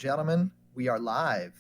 gentlemen, we are live.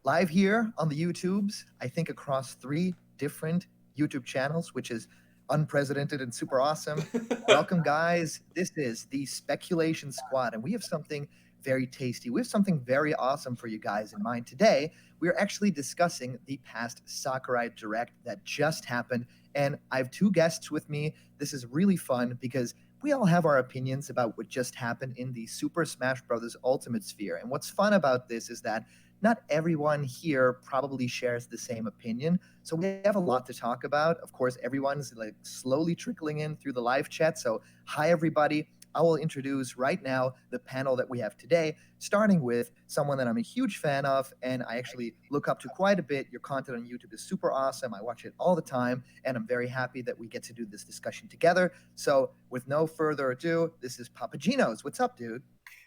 Live here on the YouTubes, I think across three different YouTube channels, which is unprecedented and super awesome. Welcome, guys. This is the Speculation Squad, and we have something very tasty. We have something very awesome for you guys in mind today. We are actually discussing the past Sakurai Direct that just happened, and I have two guests with me. This is really fun because we all have our opinions about what just happened in the Super Smash Bros. Ultimate Sphere. And what's fun about this is that not everyone here probably shares the same opinion. So we have a lot to talk about. Of course, everyone's like slowly trickling in through the live chat. So hi, everybody. I will introduce right now the panel that we have today, starting with someone that I'm a huge fan of, and I actually look up to quite a bit. Your content on YouTube is super awesome. I watch it all the time, and I'm very happy that we get to do this discussion together. So with no further ado, this is PapaGenos. What's up, dude?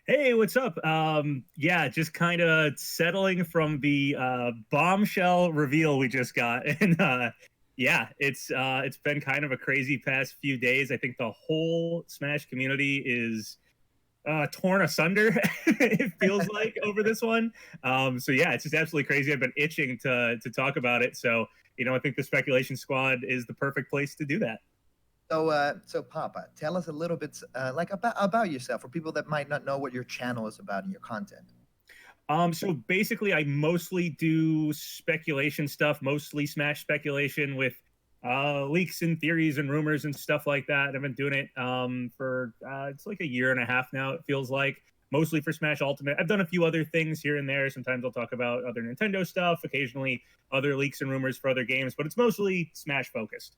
Hey, what's up? Yeah, just kind of settling from the bombshell reveal we just got, and yeah, it's been kind of a crazy past few days. I think the whole Smash community is torn asunder. It feels like over this one. So yeah, it's just absolutely crazy. I've been itching to talk about it. So I think the Speculation Squad is the perfect place to do that. So Papa, tell us a little bit about yourself for people that might not know what your channel is about and your content. So basically, I mostly do speculation stuff, mostly Smash speculation with leaks and theories and rumors and stuff like that. I've been doing it for it's like a year and a half now. It feels like mostly for Smash Ultimate. I've done a few other things here and there. Sometimes I'll talk about other Nintendo stuff. Occasionally, other leaks and rumors for other games, but it's mostly Smash focused.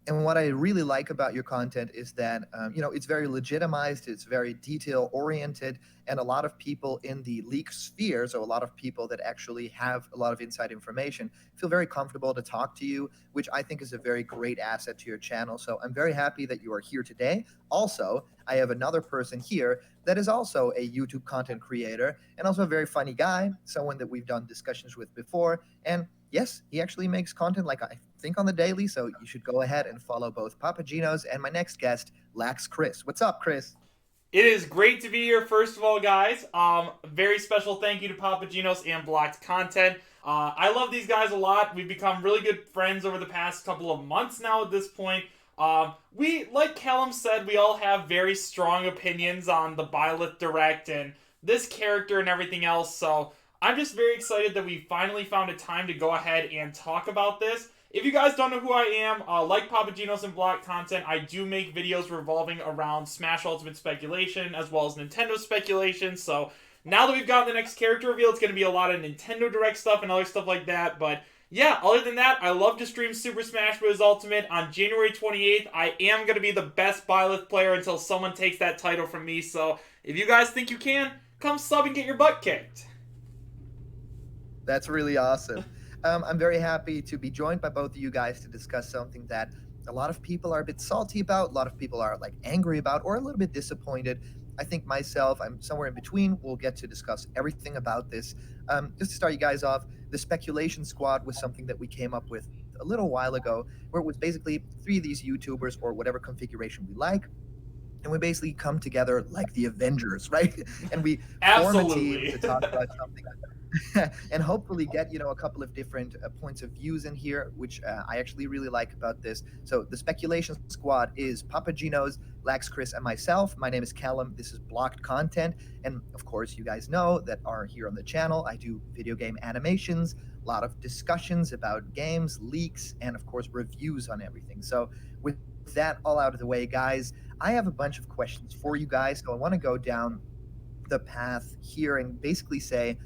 And what I really like about your content is that, it's very legitimized, it's very detail oriented, and a lot of people in the leak sphere, so a lot of people that actually have a lot of inside information, feel very comfortable to talk to you, which I think is a very great asset to your channel. So I'm very happy that you are here today. Also, I have another person here that is also a YouTube content creator and also a very funny guy, someone that we've done discussions with before. And yes, he actually makes content like I think on the daily, so you should go ahead and follow both PapaGenos and my next guest, Lax Chris. What's up, Chris? It is great to be here, first of all, guys. Very special thank you to PapaGenos and Blocked Content. I love these guys a lot. We've become really good friends over the past couple of months now at this point. We, like Callum said, we all have very strong opinions on the Byleth Direct and this character and everything else, so I'm just very excited that we finally found a time to go ahead and talk about this. If you guys don't know who I am, like PapaGenos and Block Content, I do make videos revolving around Smash Ultimate speculation as well as Nintendo speculation. So now that we've got the next character reveal, it's going to be a lot of Nintendo Direct stuff and other stuff like that. But yeah, other than that, I love to stream Super Smash Bros. Ultimate. On January 28th, I am going to be the best Byleth player until someone takes that title from me. So if you guys think you can, come sub and get your butt kicked. That's really awesome. I'm very happy to be joined by both of you guys to discuss something that a lot of people are a bit salty about, a lot of people are like angry about, or a little bit disappointed. I think myself, I'm somewhere in between. We'll get to discuss everything about this. Just to start you guys off, the Speculation Squad was something that we came up with a little while ago, where it was basically three of these YouTubers or whatever configuration we like, and we basically come together like the Avengers, right? And we form a team to talk about something and hopefully get a couple of different points of views in here, which I actually really like about this. So the Speculation Squad is PapaGenos, Lax Chris, and myself. My name is Callum. This is Blocked Content, and of course you guys know that are here on the channel, I do video game animations, a lot of discussions about games, leaks, and of course reviews on everything. So with that all out of the way, guys, I have a bunch of questions for you guys. So I want to go down the path here and basically say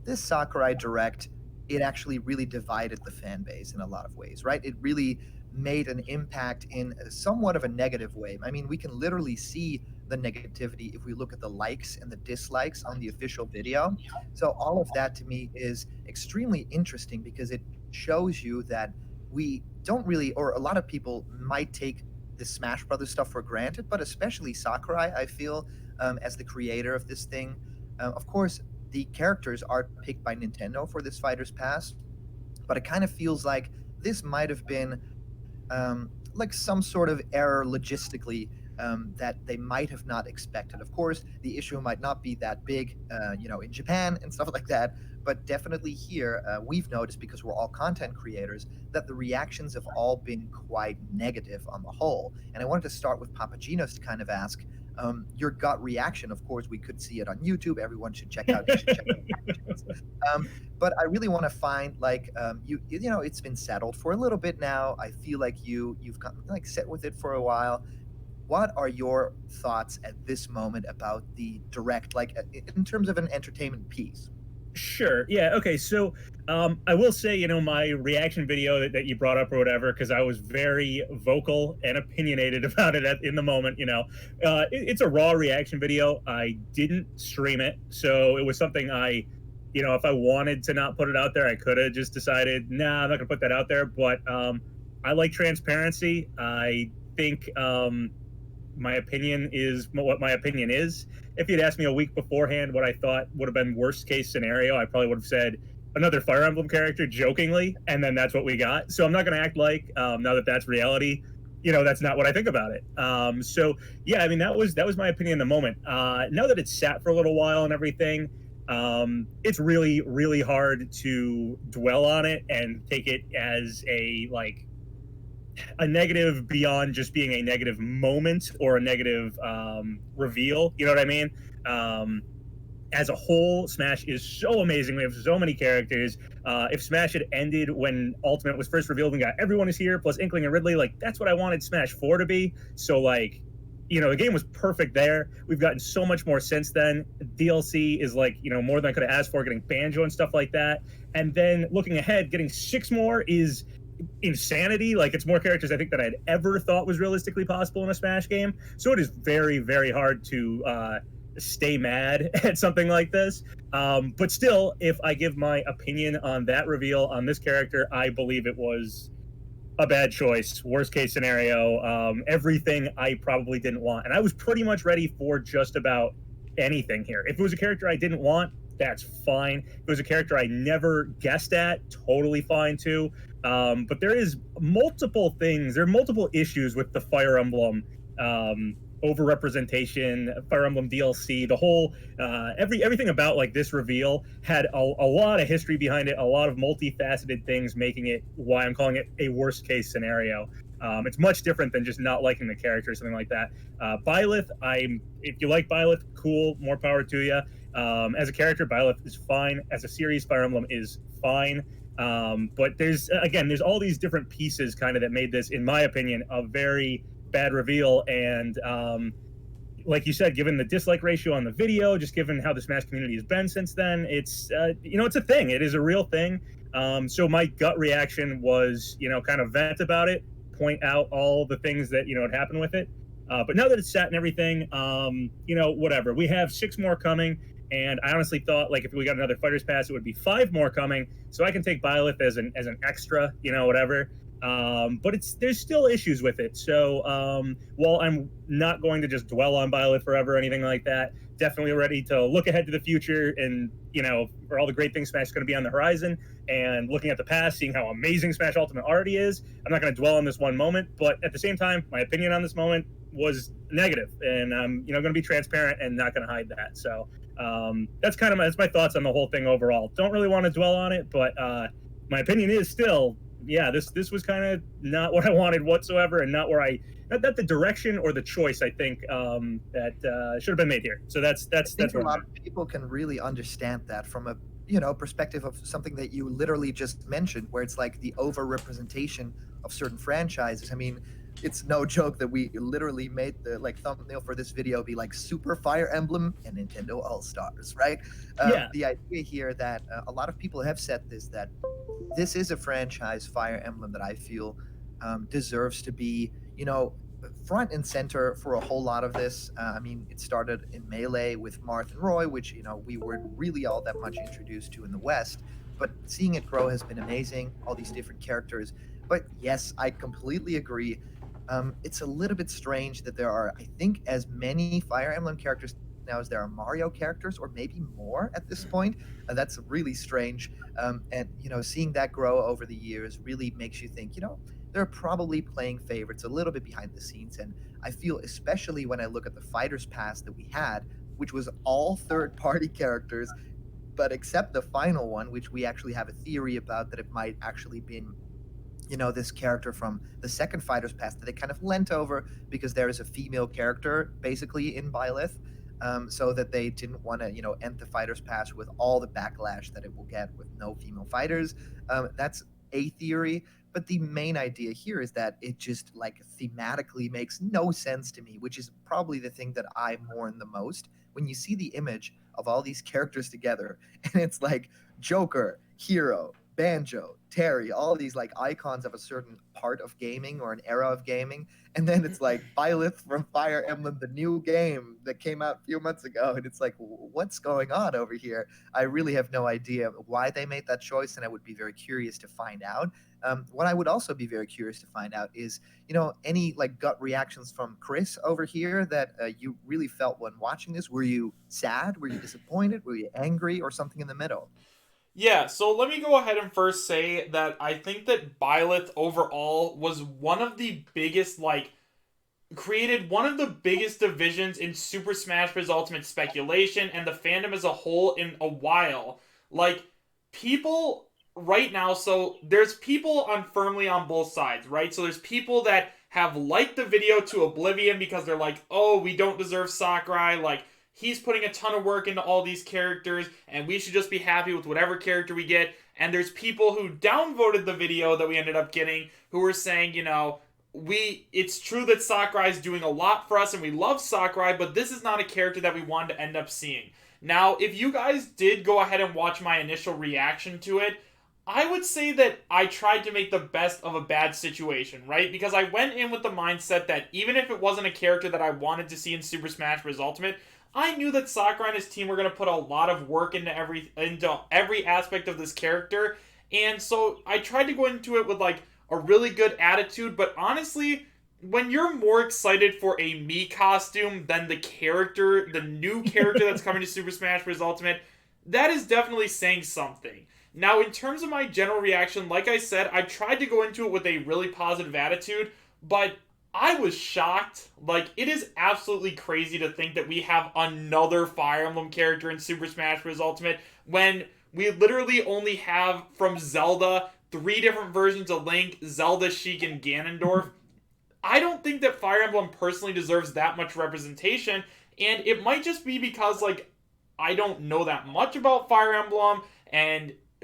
this Sakurai Direct, it actually really divided the fan base in a lot of ways, right? It really made an impact in somewhat of a negative way. I mean, we can literally see the negativity if we look at the likes and the dislikes on the official video. So all of that to me is extremely interesting because it shows you that we don't really, or a lot of people might take the Smash Brothers stuff for granted, but especially Sakurai, I feel, as the creator of this thing. Of course, the characters are picked by Nintendo for this Fighters Pass, but it kind of feels like this might have been like some sort of error logistically that they might have not expected. Of course, the issue might not be that big, in Japan and stuff like that, but definitely here, we've noticed, because we're all content creators, that the reactions have all been quite negative on the whole. And I wanted to start with PapaGenos to kind of ask your gut reaction. Of course, we could see it on YouTube. Everyone should check out. You should check out PapaGenos. But I really want to find, like, it's been settled for a little bit now. I feel like you've got, like, sit with it for a while. What are your thoughts at this moment about the direct, like, in terms of an entertainment piece? Sure. Yeah. Okay. So, I will say, my reaction video that you brought up or whatever, because I was very vocal and opinionated about it in the moment. It's a raw reaction video. I didn't stream it, so it was something if I wanted to not put it out there, I could have just decided, nah, I'm not gonna put that out there. But I like transparency. I think my opinion is what my opinion is. If you'd asked me a week beforehand what I thought would have been worst case scenario, I probably would have said another Fire Emblem character jokingly, and then that's what we got. So I'm not going to act like now that that's reality, that's not what I think about it. So yeah, I mean that was my opinion in the moment. Now that it's sat for a little while and everything, it's really really hard to dwell on it and take it as a negative beyond just being a negative moment or a negative reveal. You know what I mean? As a whole, Smash is so amazing. We have so many characters. If Smash had ended when Ultimate was first revealed, we got everyone is here plus Inkling and Ridley. Like, that's what I wanted Smash 4 to be. So, the game was perfect there. We've gotten so much more since then. DLC is more than I could have asked for, getting Banjo and stuff like that. And then looking ahead, getting 6 more is insanity. Like, it's more characters I think that I'd ever thought was realistically possible in a Smash game. So it is very, very hard to stay mad at something like this. But still, if I give my opinion on that reveal on this character, I believe it was a bad choice. Worst case scenario, everything I probably didn't want. And I was pretty much ready for just about anything here. If it was a character I didn't want, that's fine. If it was a character I never guessed at, totally fine too. But there is multiple things. There are multiple issues with the Fire Emblem overrepresentation, Fire Emblem DLC, the whole everything about this reveal had a lot of history behind it, a lot of multifaceted things making it why I'm calling it a worst case scenario. It's much different than just not liking the character or something like that. Byleth, if you like Byleth, cool, more power to you. As a character, Byleth is fine. As a series, Fire Emblem is fine. But there's all these different pieces kind of that made this, in my opinion, a very bad reveal. And like you said, given the dislike ratio on the video, just given how the Smash community has been since then, it's it's a thing. It is a real thing. So my gut reaction was kind of vent about it, point out all the things that had happened with it. But now that it's sat and everything, whatever. We have 6 more coming. And I honestly thought, if we got another Fighters Pass, it would be 5 more coming, so I can take Byleth as an extra, whatever. But there's still issues with it. So while I'm not going to just dwell on Byleth forever or anything like that, definitely ready to look ahead to the future and for all the great things Smash is going to be on the horizon. And looking at the past, seeing how amazing Smash Ultimate already is, I'm not going to dwell on this one moment. But at the same time, my opinion on this moment was negative, and I'm going to be transparent and not going to hide that. So that's my thoughts on the whole thing overall. Don't really want to dwell on it, but my opinion is still, yeah, this was kind of not what I wanted whatsoever, and not where not the direction or the choice I think that should have been made here. So that's A lot of people can really understand that from a perspective of something that you literally just mentioned, where it's like the overrepresentation of certain franchises. I mean, it's no joke that we literally made the thumbnail for this video be Super Fire Emblem and Nintendo All Stars, right? Yeah. The idea here that a lot of people have said that this is a franchise, Fire Emblem, that I feel deserves to be, front and center for a whole lot of this. I mean, it started in Melee with Marth and Roy, which we weren't really all that much introduced to in the West, but seeing it grow has been amazing. All these different characters. But yes, I completely agree. It's a little bit strange that there are, I think, as many Fire Emblem characters now as there are Mario characters, or maybe more at this point. That's really strange. And seeing that grow over the years really makes you think, they're probably playing favorites a little bit behind the scenes. And I feel, especially when I look at the Fighters Pass that we had, which was all third party characters, but except the final one, which we actually have a theory about that it might actually been, this character from the second Fighter's Pass that they kind of lent over because there is a female character basically in Byleth, so that they didn't want to, end the Fighter's Pass with all the backlash that it will get with no female fighters. That's a theory, but the main idea here is that it just like thematically makes no sense to me, which is probably the thing that I mourn the most when you see the image of all these characters together, and it's like Joker, Hero, Banjo, Terry, all these like icons of a certain part of gaming or an era of gaming. And then it's like Byleth from Fire Emblem, the new game that came out a few months ago. And it's like, what's going on over here? I really have no idea why they made that choice, and I would be very curious to find out. What I would also be very curious to find out is, any like gut reactions from Chris over here that you really felt when watching this. Were you sad? Were you disappointed? Were you angry, or something in the middle? Yeah, so let me go ahead and first say that I think that Byleth overall was one of the biggest, created one of the biggest divisions in Super Smash Bros. Ultimate speculation and the fandom as a whole in a while. Like, people right now, so there's people on firmly on both sides, right? So there's people that have liked the video to oblivion because they're like, oh, we don't deserve Sakurai, like, he's putting a ton of work into all these characters, and we should just be happy with whatever character we get. And there's people who downvoted the video that we ended up getting who were saying, it's true that Sakurai is doing a lot for us and we love Sakurai, but this is not a character that we wanted to end up seeing. Now, if you guys did go ahead and watch my initial reaction to it, I would say that I tried to make the best of a bad situation, right? Because I went in with the mindset that even if it wasn't a character that I wanted to see in Super Smash Bros. Ultimate, I knew that Sakurai and his team were going to put a lot of work into every aspect of this character, and so I tried to go into it with like a really good attitude. But honestly, when you're more excited for a me costume than the new character that's coming to Super Smash Bros. Ultimate, that is definitely saying something. Now, in terms of my general reaction, like I said, I tried to go into it with a really positive attitude, but I was shocked. Like, it is absolutely crazy to think that we have another Fire Emblem character in Super Smash Bros. Ultimate when we literally only have from Zelda three different versions of Link: Zelda, Sheik, and Ganondorf. I don't think that Fire Emblem personally deserves that much representation, and it might just be because, like, I don't know that much about Fire Emblem,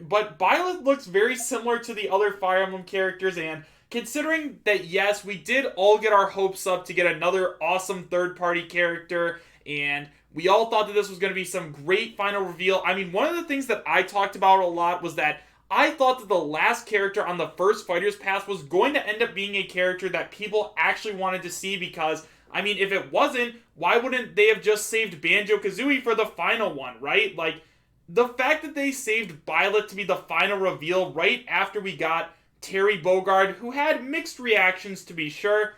but Byleth looks very similar to the other Fire Emblem characters, and considering that, yes, we did all get our hopes up to get another awesome third-party character, and we all thought that this was going to be some great final reveal. I mean, one of the things that I talked about a lot was that I thought that the last character on the first Fighter's Pass was going to end up being a character that people actually wanted to see because, I mean, if it wasn't, why wouldn't they have just saved Banjo-Kazooie for the final one, right? Like, the fact that they saved Byleth to be the final reveal right after we got Terry Bogard, who had mixed reactions to be sure,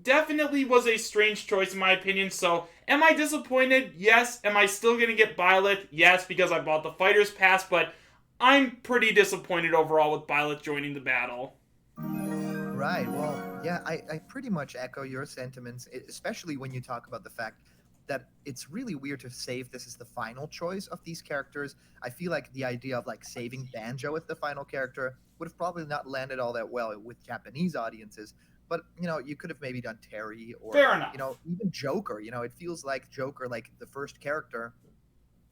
definitely was a strange choice in my opinion. So, am I disappointed? Yes. Am I still going to get Byleth? Yes, because I bought the Fighter's Pass, but I'm pretty disappointed overall with Byleth joining the battle. Right. Well, yeah, I pretty much echo your sentiments, especially when you talk about the fact that it's really weird to save this as the final choice of these characters. I feel like the idea of like saving Banjo as the final character would have probably not landed all that well with Japanese audiences. But you could have maybe done Terry, or Fair enough. even Joker. It feels like Joker, like the first character,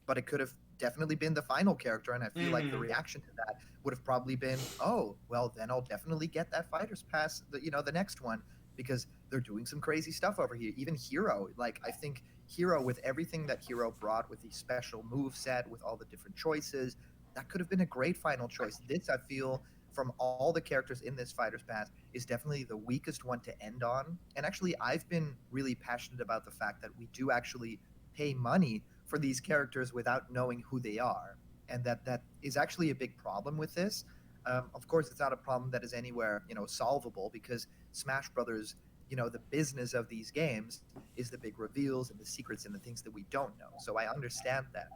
but it could have definitely been the final character. And I feel like the Mm-hmm. reaction to that would have probably been, oh, well, then I'll definitely get that Fighter's Pass, the next one, because they're doing some crazy stuff over here. Even Hero, like, I think Hero, with everything that Hero brought, with the special move set, with all the different choices, that could have been a great final choice. This, I feel, from all the characters in this Fighter's Pass, is definitely the weakest one to end on. And actually, I've been really passionate about the fact that we do actually pay money for these characters without knowing who they are, and that is actually a big problem with this. Of course, it's not a problem that is anywhere solvable, because Smash Brothers, the business of these games is the big reveals and the secrets and the things that we don't know. So I understand that,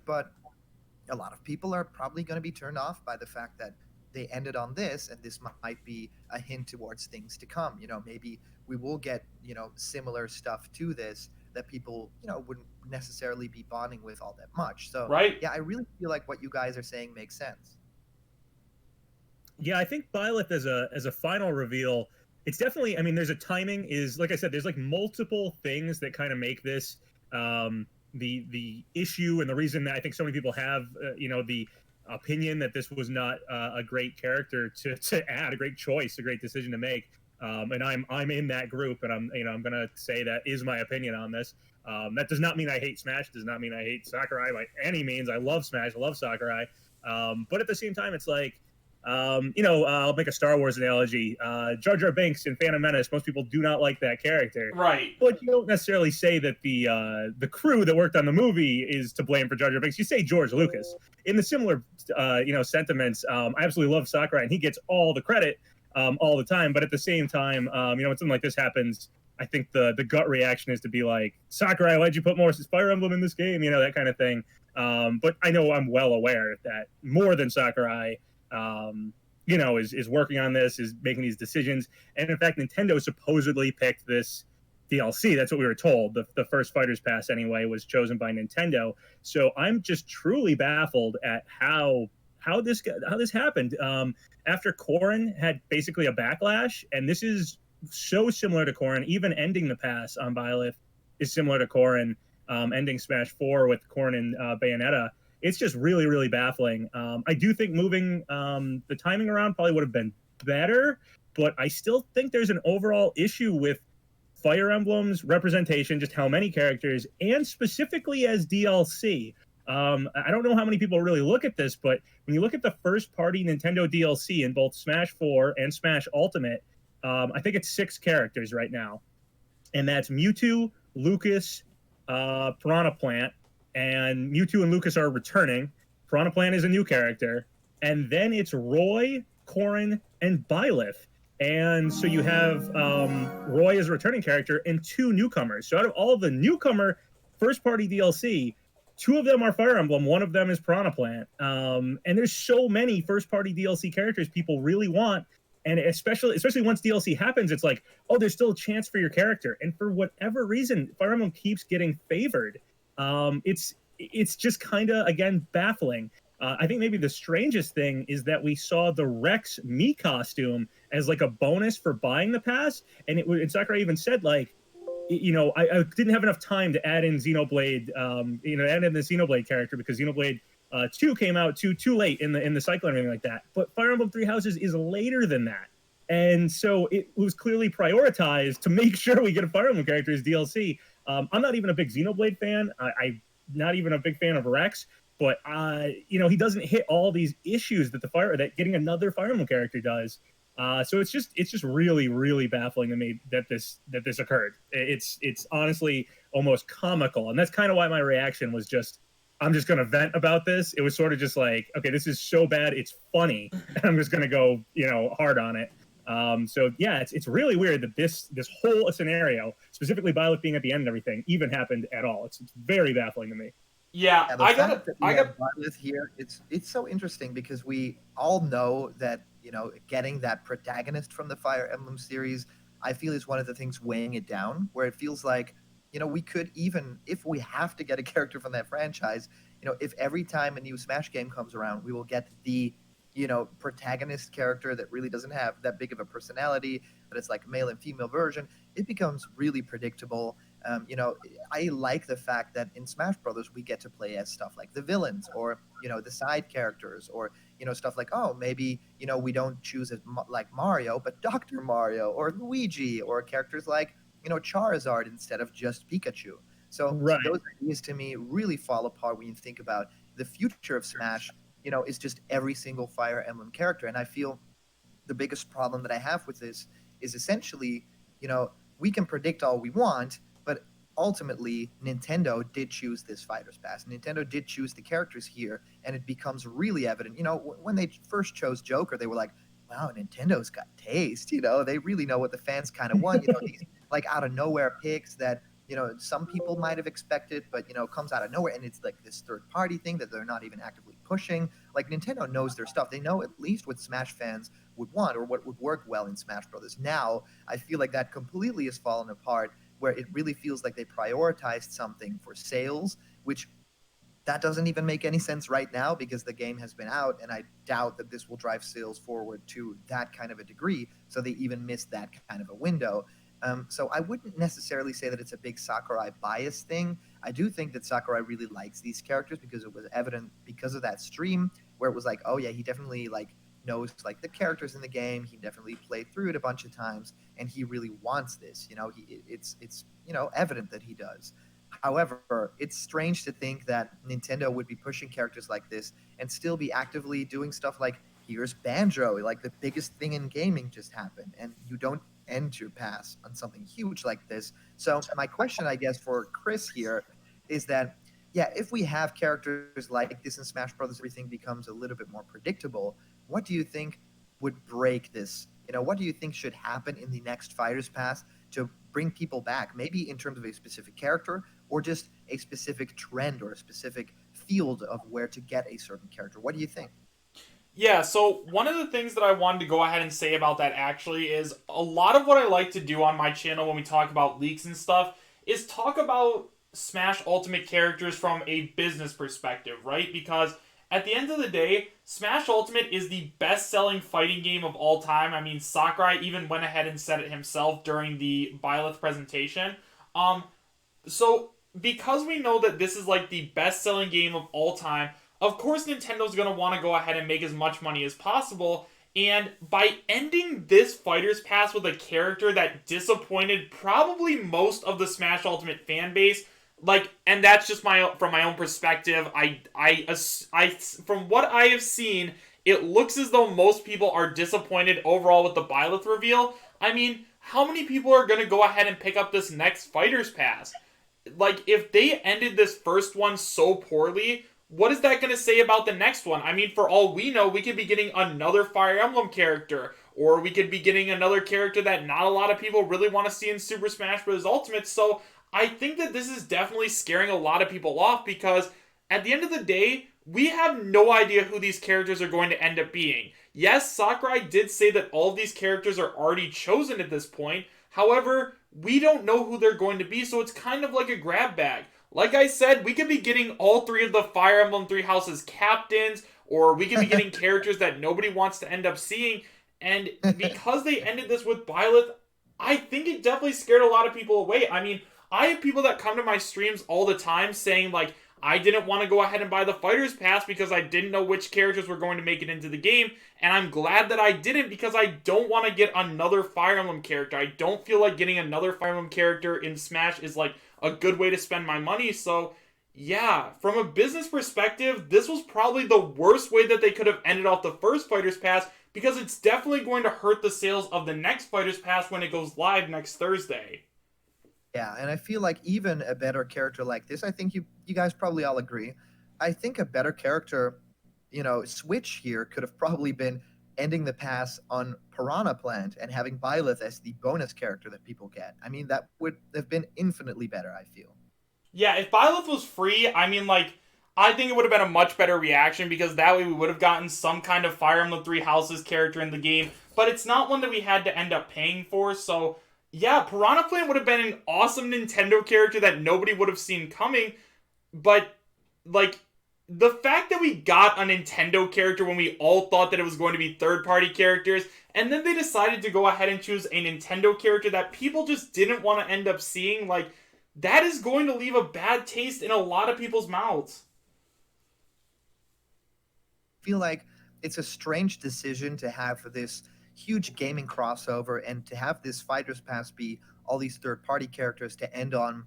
but a lot of people are probably going to be turned off by the fact that they ended on this, and this might be a hint towards things to come. Maybe we will get similar stuff to this that people wouldn't necessarily be bonding with all that much. So Right. yeah, I really feel like what you guys are saying makes sense. Yeah, I think Byleth as a final reveal, it's definitely. I mean, there's a timing. Is like I said, there's like multiple things that kind of make this the issue and the reason that I think so many people have the opinion that this was not a great character to add, a great choice, a great decision to make. And I'm in that group, and I'm gonna say that is my opinion on this. That does not mean I hate Smash. Does not mean I hate Sakurai by any means. I love Smash. I love Sakurai. But at the same time, it's like I'll make a Star Wars analogy. Jar Jar Binks in Phantom Menace, most people do not like that character. Right. But you don't necessarily say that the crew that worked on the movie is to blame for Jar Jar Binks. You say George Lucas. In the similar, sentiments, I absolutely love Sakurai, and he gets all the credit all the time. But at the same time, when something like this happens, I think the gut reaction is to be like, Sakurai, why'd you put more Fire Emblem in this game? That kind of thing. But I know I'm well aware that more than Sakurai, is working on this, is making these decisions. And in fact, Nintendo supposedly picked this DLC. That's what we were told. The first Fighters Pass, anyway, was chosen by Nintendo. So I'm just truly baffled at how this happened. After Corrin had basically a backlash, and this is so similar to Corrin. Even ending the pass on Byleth is similar to Corrin. Ending Smash 4 with Corrin and Bayonetta. It's just really, really baffling. I do think moving the timing around probably would have been better, but I still think there's an overall issue with Fire Emblem's representation, just how many characters, and specifically as DLC. I don't know how many people really look at this, but when you look at the first-party Nintendo DLC in both Smash 4 and Smash Ultimate, I think it's 6 characters right now. And that's Mewtwo, Lucas, Piranha Plant, and Mewtwo and Lucas are returning. Piranha Plant is a new character. And then it's Roy, Corrin, and Byleth. And so you have Roy as a returning character and 2 newcomers. So out of all of the newcomer first-party DLC, 2 of them are Fire Emblem, 1 of them is Piranha Plant. And there's so many first-party DLC characters people really want. And especially once DLC happens, it's like, oh, there's still a chance for your character. And for whatever reason, Fire Emblem keeps getting favored. It's just kind of, again, baffling. I think maybe the strangest thing is that we saw the Rex Me costume as like a bonus for buying the pass. And Sakurai even said, like, I didn't have enough time to add in Xenoblade, add in the Xenoblade character because Xenoblade 2 came out too late in the cycle and everything like that. But Fire Emblem Three Houses is later than that. And so it was clearly prioritized to make sure we get a Fire Emblem character as DLC. I'm not even a big Xenoblade fan. I'm not even a big fan of Rex. But he doesn't hit all these issues that getting another Fire Emblem character does. So it's just really, really baffling to me that this occurred. It's honestly almost comical, and that's kind of why my reaction was just, I'm just going to vent about this. It was sort of just like, okay, this is so bad, it's funny, and I'm just going to go hard on it. So yeah, it's really weird that this whole scenario, specifically Byleth being at the end and everything, even happened at all. It's very baffling to me. Yeah, Yeah, the fact that we have Byleth here, it's so interesting because we all know that getting that protagonist from the Fire Emblem series, I feel, is one of the things weighing it down. Where it feels like we could, even if we have to get a character from that franchise, if every time a new Smash game comes around, we will get the protagonist character that really doesn't have that big of a personality, but it's like a male and female version, it becomes really predictable. I like the fact that in Smash Brothers we get to play as stuff like the villains or the side characters or stuff like, oh, maybe we don't choose it like Mario but Dr. Mario or Luigi or characters like Charizard instead of just Pikachu. So Right. those ideas to me really fall apart when you think about the future of Smash. Is just every single Fire Emblem character, and I feel the biggest problem that I have with this is essentially we can predict all we want, but ultimately Nintendo did choose this Fighters Pass. Nintendo did choose the characters here, and it becomes really evident. When they first chose Joker, they were like, wow, Nintendo's got taste. They really know what the fans kind of want. These like out of nowhere picks that some people might have expected, but comes out of nowhere, and it's like this third party thing that they're not even actively pushing. Like Nintendo knows their stuff. They know at least what Smash fans would want or what would work well in Smash Brothers. Now, I feel like that completely has fallen apart, where it really feels like they prioritized something for sales, which that doesn't even make any sense right now because the game has been out, and I doubt that this will drive sales forward to that kind of a degree. So they even missed that kind of a window. So I wouldn't necessarily say that it's a big Sakurai bias thing. I do think that Sakurai really likes these characters because it was evident because of that stream where it was like, oh yeah, he definitely like knows like the characters in the game. He definitely played through it a bunch of times, and he really wants this. It's evident that he does. However, it's strange to think that Nintendo would be pushing characters like this and still be actively doing stuff like here's Banjo, like the biggest thing in gaming just happened, and you don't end your pass on something huge like this. So my question, I guess, for Chris here is that yeah, if we have characters like this in Smash Brothers, everything becomes a little bit more predictable. What do you think would break this? What do you think should happen in the next Fighters Pass to bring people back? Maybe in terms of a specific character, or just a specific trend or a specific field of where to get a certain character. What do you think? Yeah, so one of the things that I wanted to go ahead and say about that actually is a lot of what I like to do on my channel when we talk about leaks and stuff is talk about Smash Ultimate characters from a business perspective, right? Because at the end of the day, Smash Ultimate is the best-selling fighting game of all time. I mean, Sakurai even went ahead and said it himself during the Byleth presentation. So because we know that this is like the best-selling game of all time, of course Nintendo's going to want to go ahead and make as much money as possible. And by ending this Fighters Pass with a character that disappointed probably most of the Smash Ultimate fan base, and that's just from my own perspective. I from what I have seen, it looks as though most people are disappointed overall with the Byleth reveal. I mean, how many people are going to go ahead and pick up this next Fighters Pass? Like, if they ended this first one so poorly, what is that going to say about the next one? I mean, for all we know, we could be getting another Fire Emblem character, or we could be getting another character that not a lot of people really want to see in Super Smash Bros. Ultimate. So I think that this is definitely scaring a lot of people off because at the end of the day, we have no idea who these characters are going to end up being. Yes, Sakurai did say that all of these characters are already chosen at this point. However, we don't know who they're going to be, so it's kind of like a grab bag. Like I said, we could be getting all three of the Fire Emblem Three Houses captains, or we could be getting characters that nobody wants to end up seeing. And because they ended this with Byleth, I think it definitely scared a lot of people away. I mean, I have people that come to my streams all the time saying, like, I didn't want to go ahead and buy the Fighters Pass because I didn't know which characters were going to make it into the game, and I'm glad that I didn't because I don't want to get another Fire Emblem character. I don't feel like getting another Fire Emblem character in Smash is like a good way to spend my money. So yeah, from a business perspective, this was probably the worst way that they could have ended off the first Fighters Pass because it's definitely going to hurt the sales of the next Fighters Pass when it goes live next Thursday. Yeah, and I feel like even a better character like this, I think you guys probably all agree. I think a better character, switch here could have probably been ending the pass on Piranha Plant and having Byleth as the bonus character that people get. I mean, that would have been infinitely better, I feel. Yeah, if Byleth was free, I mean, I think it would have been a much better reaction because that way we would have gotten some kind of Fire Emblem Three Houses character in the game, but it's not one that we had to end up paying for, so yeah, Piranha Plant would have been an awesome Nintendo character that nobody would have seen coming, but, like, the fact that we got a Nintendo character when we all thought that it was going to be third-party characters, and then they decided to go ahead and choose a Nintendo character that people just didn't want to end up seeing, like, that is going to leave a bad taste in a lot of people's mouths. Feel like it's a strange decision to have this huge gaming crossover and to have this Fighters Pass be all these third party characters to end on,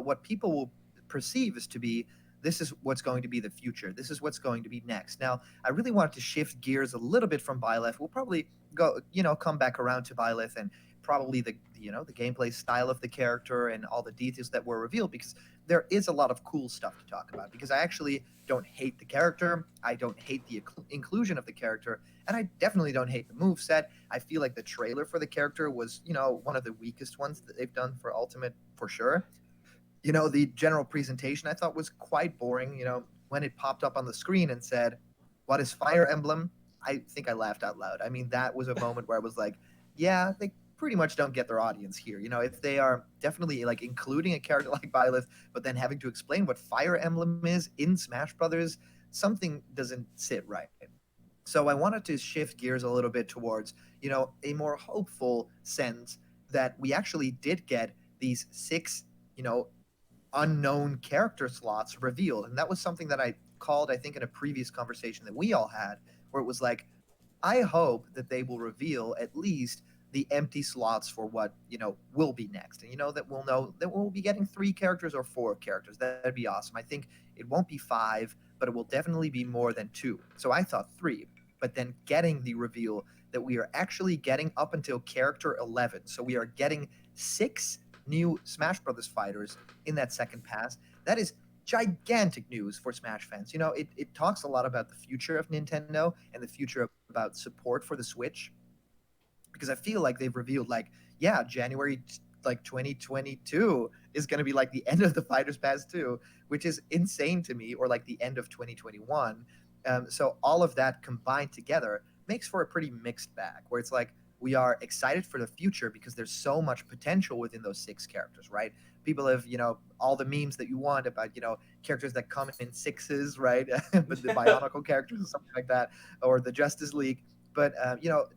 what people will perceive as to be this is what's going to be the future. This is what's going to be next. Now, I really wanted to shift gears a little bit from Byleth. We'll probably go, come back around to Byleth and probably the gameplay style of the character and all the details that were revealed because there is a lot of cool stuff to talk about because I actually don't hate the character. I don't hate the inclusion of the character. And I definitely don't hate the move set. I feel like the trailer for the character was, one of the weakest ones that they've done for Ultimate for sure. The general presentation I thought was quite boring. When it popped up on the screen and said, "What is Fire Emblem?" I think I laughed out loud. I mean, that was a moment where I was like, "Yeah, they pretty much don't get their audience here." If they are definitely like including a character like Byleth, but then having to explain what Fire Emblem is in Smash Brothers, something doesn't sit right. So I wanted to shift gears a little bit towards, a more hopeful sense that we actually did get these six, you know, unknown character slots revealed. And that was something that I called, I think, in a previous conversation that we all had, where it was like, I hope that they will reveal at least the empty slots for what, will be next. And, that we'll know that we'll be getting 3 characters or 4 characters. That'd be awesome. I think it won't be 5, but it will definitely be more than 2. So I thought 3, but then getting the reveal that we are actually getting up until character 11. So we are getting 6 new Smash Brothers fighters in that second pass. That is gigantic news for Smash fans. It talks a lot about the future of Nintendo and the future about support for the Switch, because I feel like they've revealed like, yeah, January like 2022 is going to be like the end of the Fighters Pass 2, which is insane to me, or like the end of 2021. So all of that combined together makes for a pretty mixed bag, where it's like we are excited for the future because there's so much potential within those 6 characters, right? People have, all the memes that you want about, characters that come in sixes, right? But the Bionicle characters or something like that, or the Justice League. But,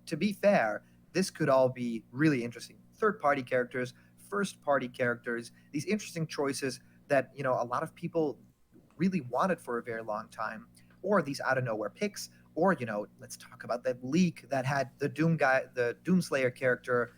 to be fair, this could all be really interesting. Third-party characters, first-party characters, these interesting choices that, a lot of people really wanted for a very long time, or these out of nowhere picks, or let's talk about that leak that had the the Doomslayer character,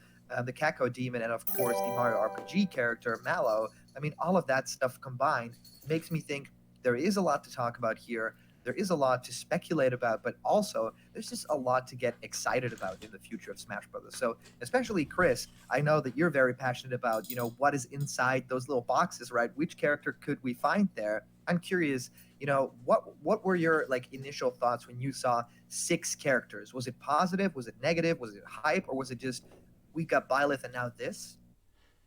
the Kako Demon, and of course the Mario RPG character Mallow. I mean, all of that stuff combined makes me think there is a lot to talk about here. There is a lot to speculate about, but also there's just a lot to get excited about in the future of Smash Brothers. So, especially Chris, I know that you're very passionate about, what is inside those little boxes, right? Which character could we find there? I'm curious, what were your like initial thoughts when you saw 6 characters? Was it positive? Was it negative? Was it hype? Or was it just we got Byleth and now this?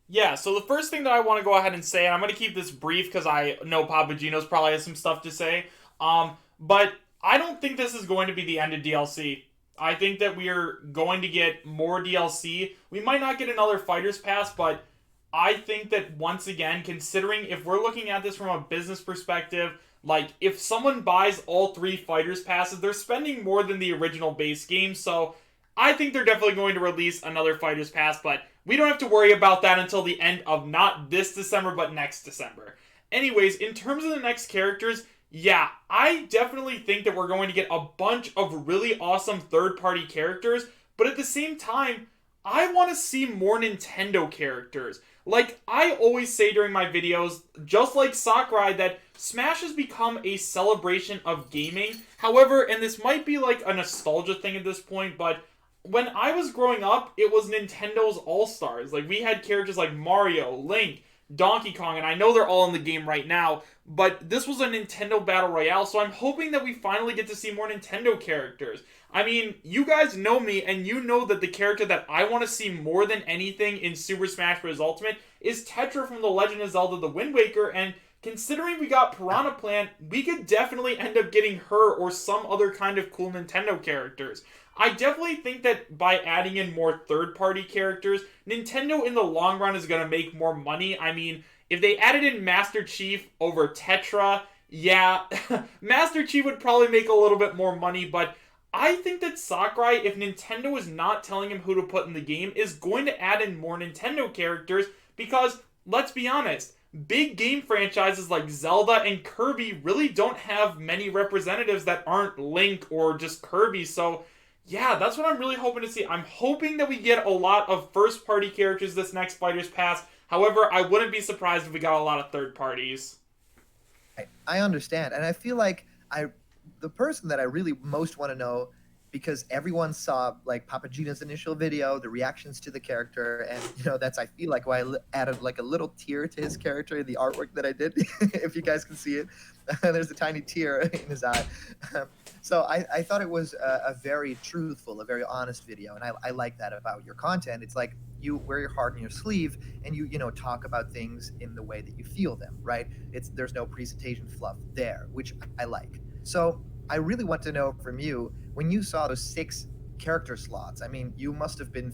Yeah, so the first thing that I want to go ahead and say, and I'm going to keep this brief because I know PapaGenos probably has some stuff to say, but I don't think this is going to be the end of DLC. I think that we're going to get more DLC. We might not get another Fighter's Pass, but I think that once again, considering if we're looking at this from a business perspective, like if someone buys all 3 Fighters Passes, they're spending more than the original base game, so I think they're definitely going to release another Fighters Pass, but we don't have to worry about that until the end of not this December, but next December. Anyways, in terms of the next characters, yeah, I definitely think that we're going to get a bunch of really awesome third-party characters, but at the same time, I want to see more Nintendo characters. Like I always say during my videos, just like Sakurai, that Smash has become a celebration of gaming. However, and this might be like a nostalgia thing at this point, but when I was growing up, it was Nintendo's All-Stars. Like, we had characters like Mario, Link, Donkey Kong, and I know they're all in the game right now, but this was a Nintendo Battle Royale, so I'm hoping that we finally get to see more Nintendo characters. I mean, you guys know me, and you know that the character that I want to see more than anything in Super Smash Bros. Ultimate is Tetra from The Legend of Zelda The Wind Waker, and considering we got Piranha Plant, we could definitely end up getting her or some other kind of cool Nintendo characters. I definitely think that by adding in more third-party characters, Nintendo in the long run is going to make more money. I mean, if they added in Master Chief over Tetra, yeah, Master Chief would probably make a little bit more money, but I think that Sakurai, if Nintendo is not telling him who to put in the game, is going to add in more Nintendo characters because, let's be honest, big game franchises like Zelda and Kirby really don't have many representatives that aren't Link or just Kirby, so yeah, that's what I'm really hoping to see. I'm hoping that we get a lot of first-party characters this next Fighters Pass. However, I wouldn't be surprised if we got a lot of third parties. I understand, and I feel like the person that I really most want to know because everyone saw like PapaGenos' initial video, the reactions to the character, and that's, I feel like, why I added like a little tear to his character in the artwork that I did. If you guys can see it, there's a tiny tear in his eye. So I thought it was a very truthful, a very honest video, and I like that about your content. It's like you wear your heart on your sleeve, and you talk about things in the way that you feel them, right? There's no presentation fluff there, which I like. So I really want to know from you, when you saw those 6 character slots, I mean, you must have been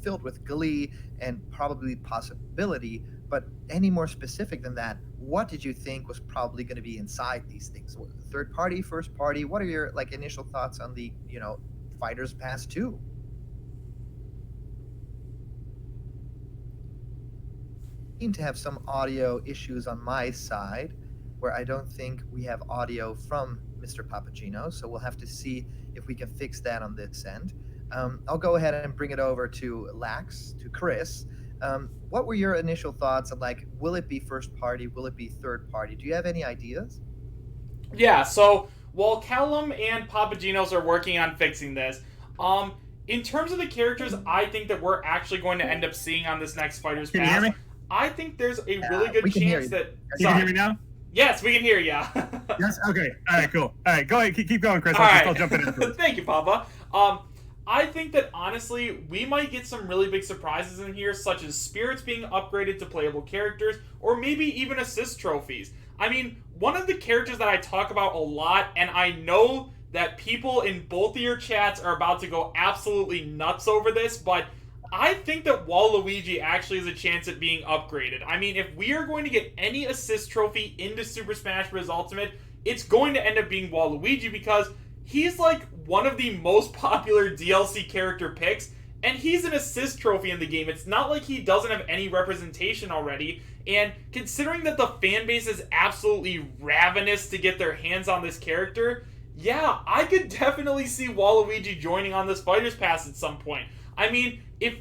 filled with glee and probably possibility, but any more specific than that, what did you think was probably going to be inside these things? Third party, first party? What are your like initial thoughts on the Fighters Pass 2? Seem to have some audio issues on my side, where I don't think we have audio from Mr. PapaGenos, so we'll have to see if we can fix that on this end. I'll go ahead and bring it over to Lax, to Chris. What were your initial thoughts on, like, will it be first party, will it be third party? Do you have any ideas? Yeah, so while Callum and PapaGenos are working on fixing this, in terms of the characters I think that we're actually going to end up seeing on this next Fighters Can you hear Pass, me? I think there's a really good we can hear chance you. that... You can hear me now? Yes, we can hear you. Yes. Okay. All right. Cool. All right. Go ahead. Keep going, Chris. All right. I'll jump in. Afterwards. Thank you, Papa. I think that honestly, we might get some really big surprises in here, such as spirits being upgraded to playable characters, or maybe even assist trophies. I mean, one of the characters that I talk about a lot, and I know that people in both of your chats are about to go absolutely nuts over this, but I think that Waluigi actually has a chance at being upgraded. I mean, if we are going to get any assist trophy into Super Smash Bros. Ultimate, it's going to end up being Waluigi, because he's like one of the most popular DLC character picks, and he's an assist trophy in the game. It's not like he doesn't have any representation already, and considering that the fan base is absolutely ravenous to get their hands on this character, yeah, I could definitely see Waluigi joining on this Fighters Pass at some point. I mean, if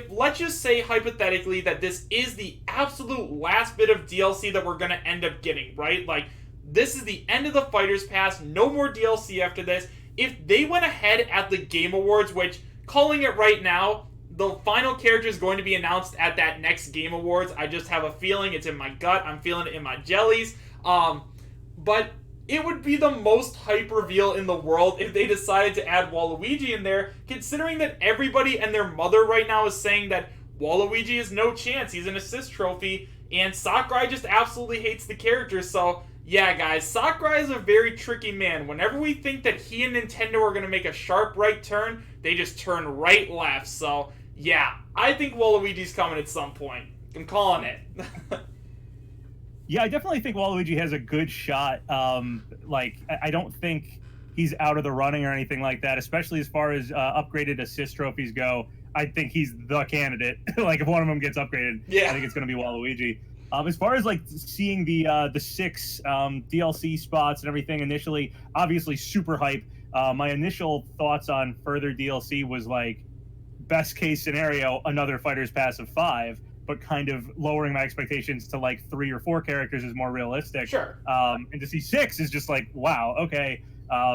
let's just say hypothetically that this is the absolute last bit of DLC that we're going to end up getting, right? Like, this is the end of the Fighters Pass, no more DLC after this. If they went ahead at the Game Awards, which, calling it right now, the final character is going to be announced at that next Game Awards. I just have a feeling, it's in my gut, I'm feeling it in my jellies. But it would be the most hype reveal in the world if they decided to add Waluigi in there, considering that everybody and their mother right now is saying that Waluigi is no chance, he's an assist trophy, and Sakurai just absolutely hates the character. So yeah, guys, Sakurai is a very tricky man. Whenever we think that he and Nintendo are going to make a sharp right turn, they just turn right left. So yeah, I think Waluigi's coming at some point. I'm calling it. Yeah, I definitely think Waluigi has a good shot. I don't think he's out of the running or anything like that, especially as far as upgraded assist trophies go. I think he's the candidate. Like, if one of them gets upgraded, Yeah. I think it's going to be Waluigi. As far as like seeing the 6 DLC spots and everything initially, obviously super hype. My initial thoughts on further DLC was like, best case scenario, another Fighters Pass of 5. But kind of lowering my expectations to like 3 or 4 characters is more realistic. Sure. And to see 6 is just like, wow, okay,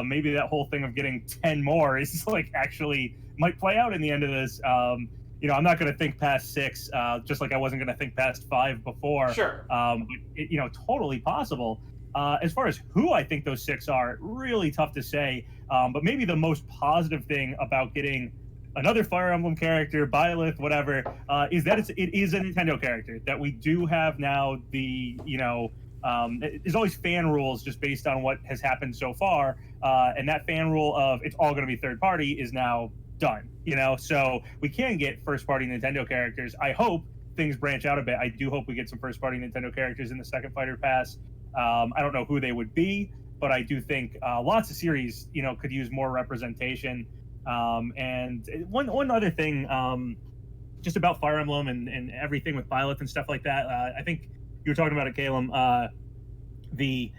maybe that whole thing of getting 10 more is like actually might play out in the end of this. I'm not going to think past 6, just like I wasn't going to think past 5 before. Sure. But totally possible. As far as who I think those 6 are, really tough to say. But maybe the most positive thing about getting another Fire Emblem character, Byleth, whatever, is that it is a Nintendo character, that we do have now the, there's always fan rules just based on what has happened so far. And that fan rule of it's all going to be third party is now done, so we can get first party Nintendo characters. I hope things branch out a bit. I do hope we get some first party Nintendo characters in the second Fighter Pass. I don't know who they would be, but I do think lots of series, could use more representation. And one other thing, just about Fire Emblem and everything with Byleth and stuff like that. I think you were talking about it, Caleb. The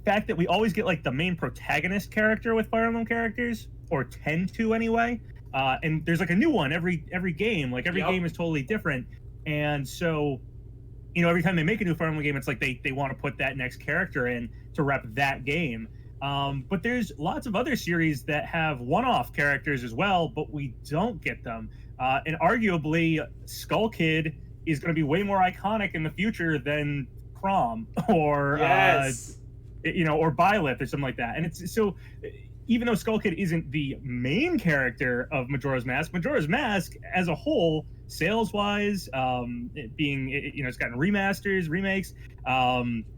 fact that we always get like the main protagonist character with Fire Emblem characters, or tend to anyway. And there's like a new one every game. Like every game is totally different. And so, every time they make a new Fire Emblem game, it's like they want to put that next character in to rep that game. But there's lots of other series that have one-off characters as well, but we don't get them. And arguably, Skull Kid is going to be way more iconic in the future than Crom or Yes. or Byleth or something like that. And it's so, even though Skull Kid isn't the main character of Majora's Mask as a whole, sales wise, it's gotten remasters, remakes.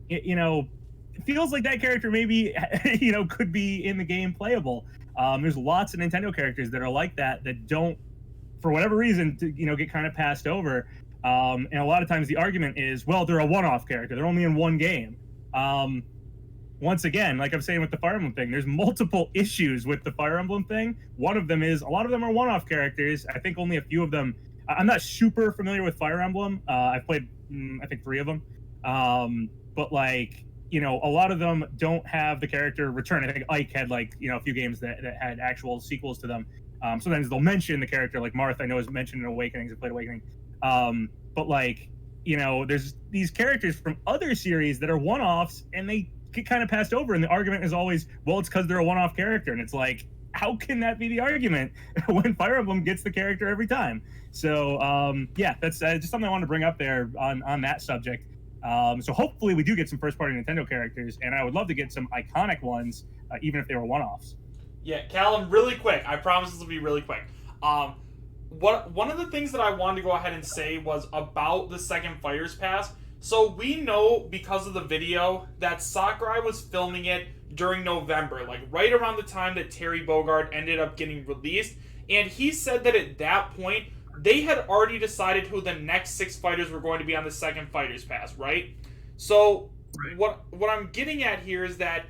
It feels like that character maybe could be in the game playable. There's lots of Nintendo characters that are like that don't, for whatever reason, get kind of passed over. And a lot of times the argument is, well, they're a one-off character. They're only in one game. Once again, like I'm saying with the Fire Emblem thing, there's multiple issues with the Fire Emblem thing. One of them is a lot of them are one-off characters. I think only a few of them. I'm not super familiar with Fire Emblem. I've played, I think, 3 of them. But a lot of them don't have the character return. I think Ike had a few games that had actual sequels to them. Sometimes they'll mention the character, like Marth, I know is mentioned in Awakenings. I played Awakening. There's these characters from other series that are one-offs, and they get kind of passed over. And the argument is always, well, it's because they're a one-off character. And it's like, how can that be the argument when Fire Emblem gets the character every time? So, that's just something I wanted to bring up there on that subject. So hopefully we do get some first-party Nintendo characters, and I would love to get some iconic ones, even if they were one-offs. Yeah, Callum, really quick. I promise this will be really quick. One of the things that I wanted to go ahead and say was about the second Fighters Pass. So we know, because of the video, that Sakurai was filming it during November, like right around the time that Terry Bogard ended up getting released. And he said that at that point, they had already decided who the next 6 fighters were going to be on the second Fighters Pass, right? So what I'm getting at here is that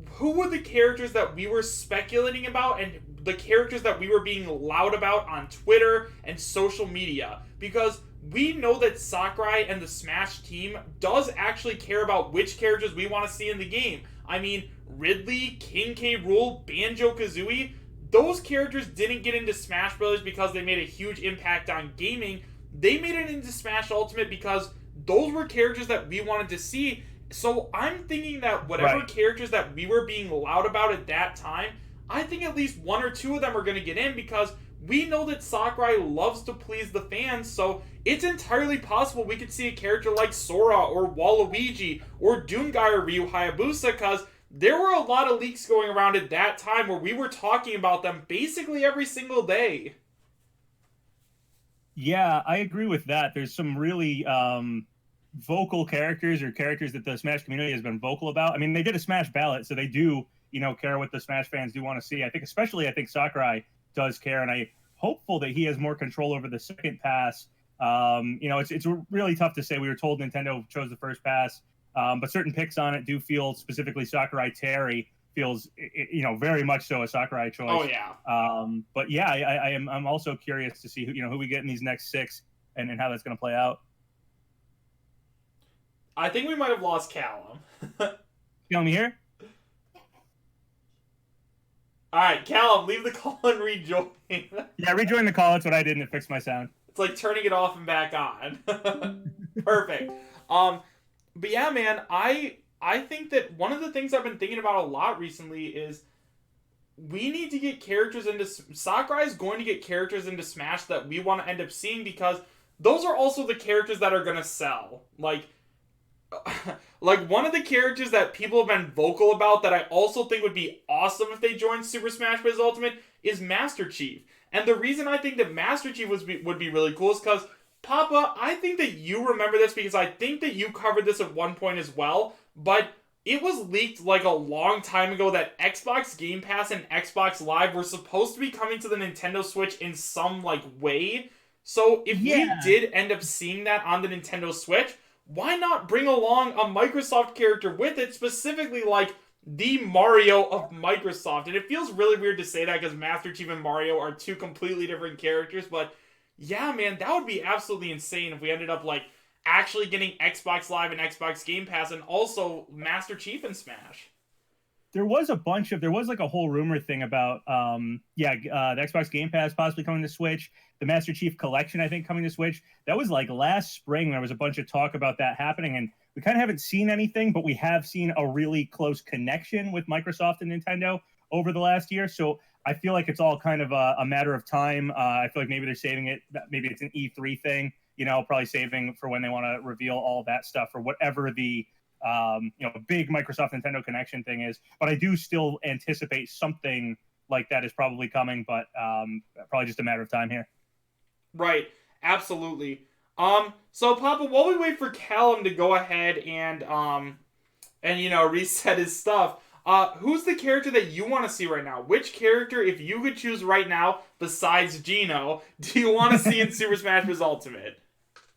who were the characters that we were speculating about and the characters that we were being loud about on Twitter and social media? Because we know that Sakurai and the Smash team does actually care about which characters we want to see in the game. I mean, Ridley, King K. Rool, Banjo-Kazooie, those characters didn't get into Smash Bros. Because they made a huge impact on gaming. They made it into Smash Ultimate because those were characters that we wanted to see. So I'm thinking that whatever characters that we were being loud about at that time, I think at least 1 or 2 of them are going to get in, because we know that Sakurai loves to please the fans. So it's entirely possible we could see a character like Sora or Waluigi or Doomguy or Ryu Hayabusa, because there were a lot of leaks going around at that time where we were talking about them basically every single day. Yeah, I agree with that. There's some really vocal characters, or characters that the Smash community has been vocal about. I mean, they did a Smash ballot, so they do, care what the Smash fans do want to see. I think Sakurai does care, and I'm hopeful that he has more control over the second pass. It's really tough to say. We were told Nintendo chose the first pass, but certain picks on it do feel, specifically Sakurai Terry feels, very much so a Sakurai choice. Oh yeah. But yeah, I'm also curious to see who we get in these next 6 and how that's going to play out. I think we might have lost Callum. You me here? Alright, Callum, leave the call and rejoin. Yeah, rejoin the call. That's what I did, and it fixed my sound. It's like turning it off and back on. Perfect. But yeah, man, I think that one of the things I've been thinking about a lot recently is we need to get characters into... Sakurai's going to get characters into Smash that we want to end up seeing, because those are also the characters that are going to sell. Like one of the characters that people have been vocal about that I also think would be awesome if they joined Super Smash Bros. Ultimate is Master Chief. And the reason I think that Master Chief would be really cool is because, Papa, I think that you remember this, because I think that you covered this at one point as well, but it was leaked like a long time ago that Xbox Game Pass and Xbox Live were supposed to be coming to the Nintendo Switch in some way. So if we did end up seeing that on the Nintendo Switch, why not bring along a Microsoft character with it, specifically the Mario of Microsoft? And it feels really weird to say that, because Master Chief and Mario are 2 completely different characters, but yeah, man, that would be absolutely insane if we ended up actually getting Xbox Live and Xbox Game Pass and also Master Chief in Smash. There was a whole rumor thing about the Xbox Game Pass possibly coming to Switch, the Master Chief Collection I think coming to Switch. That was last spring. There was a bunch of talk about that happening, and we kind of haven't seen anything, but we have seen a really close connection with Microsoft and Nintendo over the last year. So I feel like it's all kind of a matter of time. I feel like maybe they're saving it. Maybe it's an E3 thing, probably saving for when they want to reveal all that stuff or whatever the big Microsoft Nintendo connection thing is. But I do still anticipate something like that is probably coming, but probably just a matter of time here. Right. Absolutely. So Papa, while we wait for Callum to go ahead and reset his stuff, who's the character that you want to see right now? Which character, if you could choose right now, besides Geno, do you want to see in Super Smash Bros. Ultimate?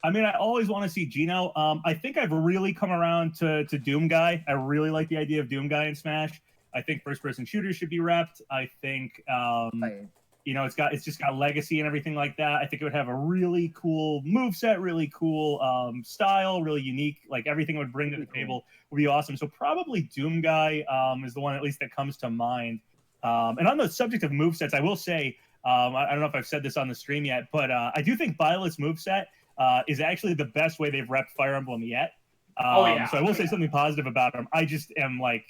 I mean, I always want to see Geno. I think I've really come around to Doom Guy. I really like the idea of Doom Guy in Smash. I think first-person shooters should be repped. I think, it's just got legacy and everything like that. I think it would have a really cool moveset, really cool style, really unique. Like everything it would bring to the table would be awesome. So probably Doom Guy is the one at least that comes to mind. And on the subject of movesets, I will say, I don't know if I've said this on the stream yet, but I do think Byleth's moveset is actually the best way they've repped Fire Emblem yet. So I will say something positive about him. I just am like,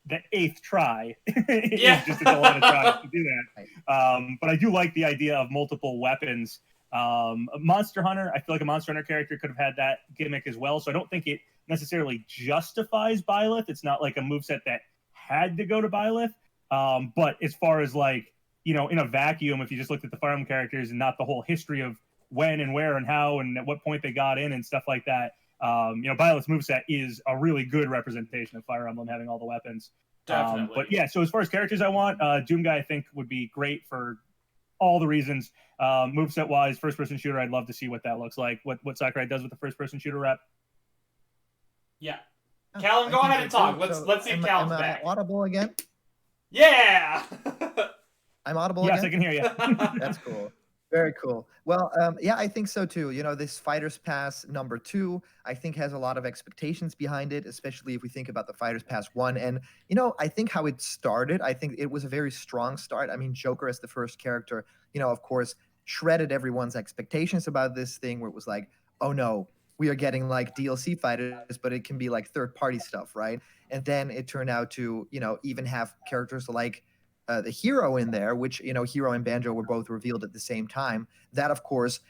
the 8th try is just a lot of tries to do that. But I do like the idea of multiple weapons. Monster Hunter, I feel like a Monster Hunter character could have had that gimmick as well. So I don't think it necessarily justifies Byleth. It's not like a moveset that had to go to Byleth. But as far as like, in a vacuum, if you just looked at the Fire Emblem characters and not the whole history of when and where and how and at what point they got in and stuff like that, Byleth's moveset is a really good representation of Fire Emblem having all the weapons. Definitely. But yeah, so as far as characters I want, Doom Guy I think would be great for all the reasons. Moveset wise, first person shooter, I'd love to see what that looks like. What Sakurai does with the first person shooter rep. Yeah. Callum, go ahead and talk. Let's see if Callum's back. Am I audible again? Yeah. I'm audible yes, again? I can hear you. That's cool. Very cool. Well, yeah, I think so too. This Fighters Pass number 2, I think has a lot of expectations behind it, especially if we think about the Fighters Pass 1. And, I think how it started, I think it was a very strong start. I mean, Joker as the first character, of course, shredded everyone's expectations about this thing where it was like, oh no, we are getting like DLC fighters, but it can be like third-party stuff, right? And then it turned out to, even have characters like the Hero in there, which, Hero and Banjo were both revealed at the same time. That, of course,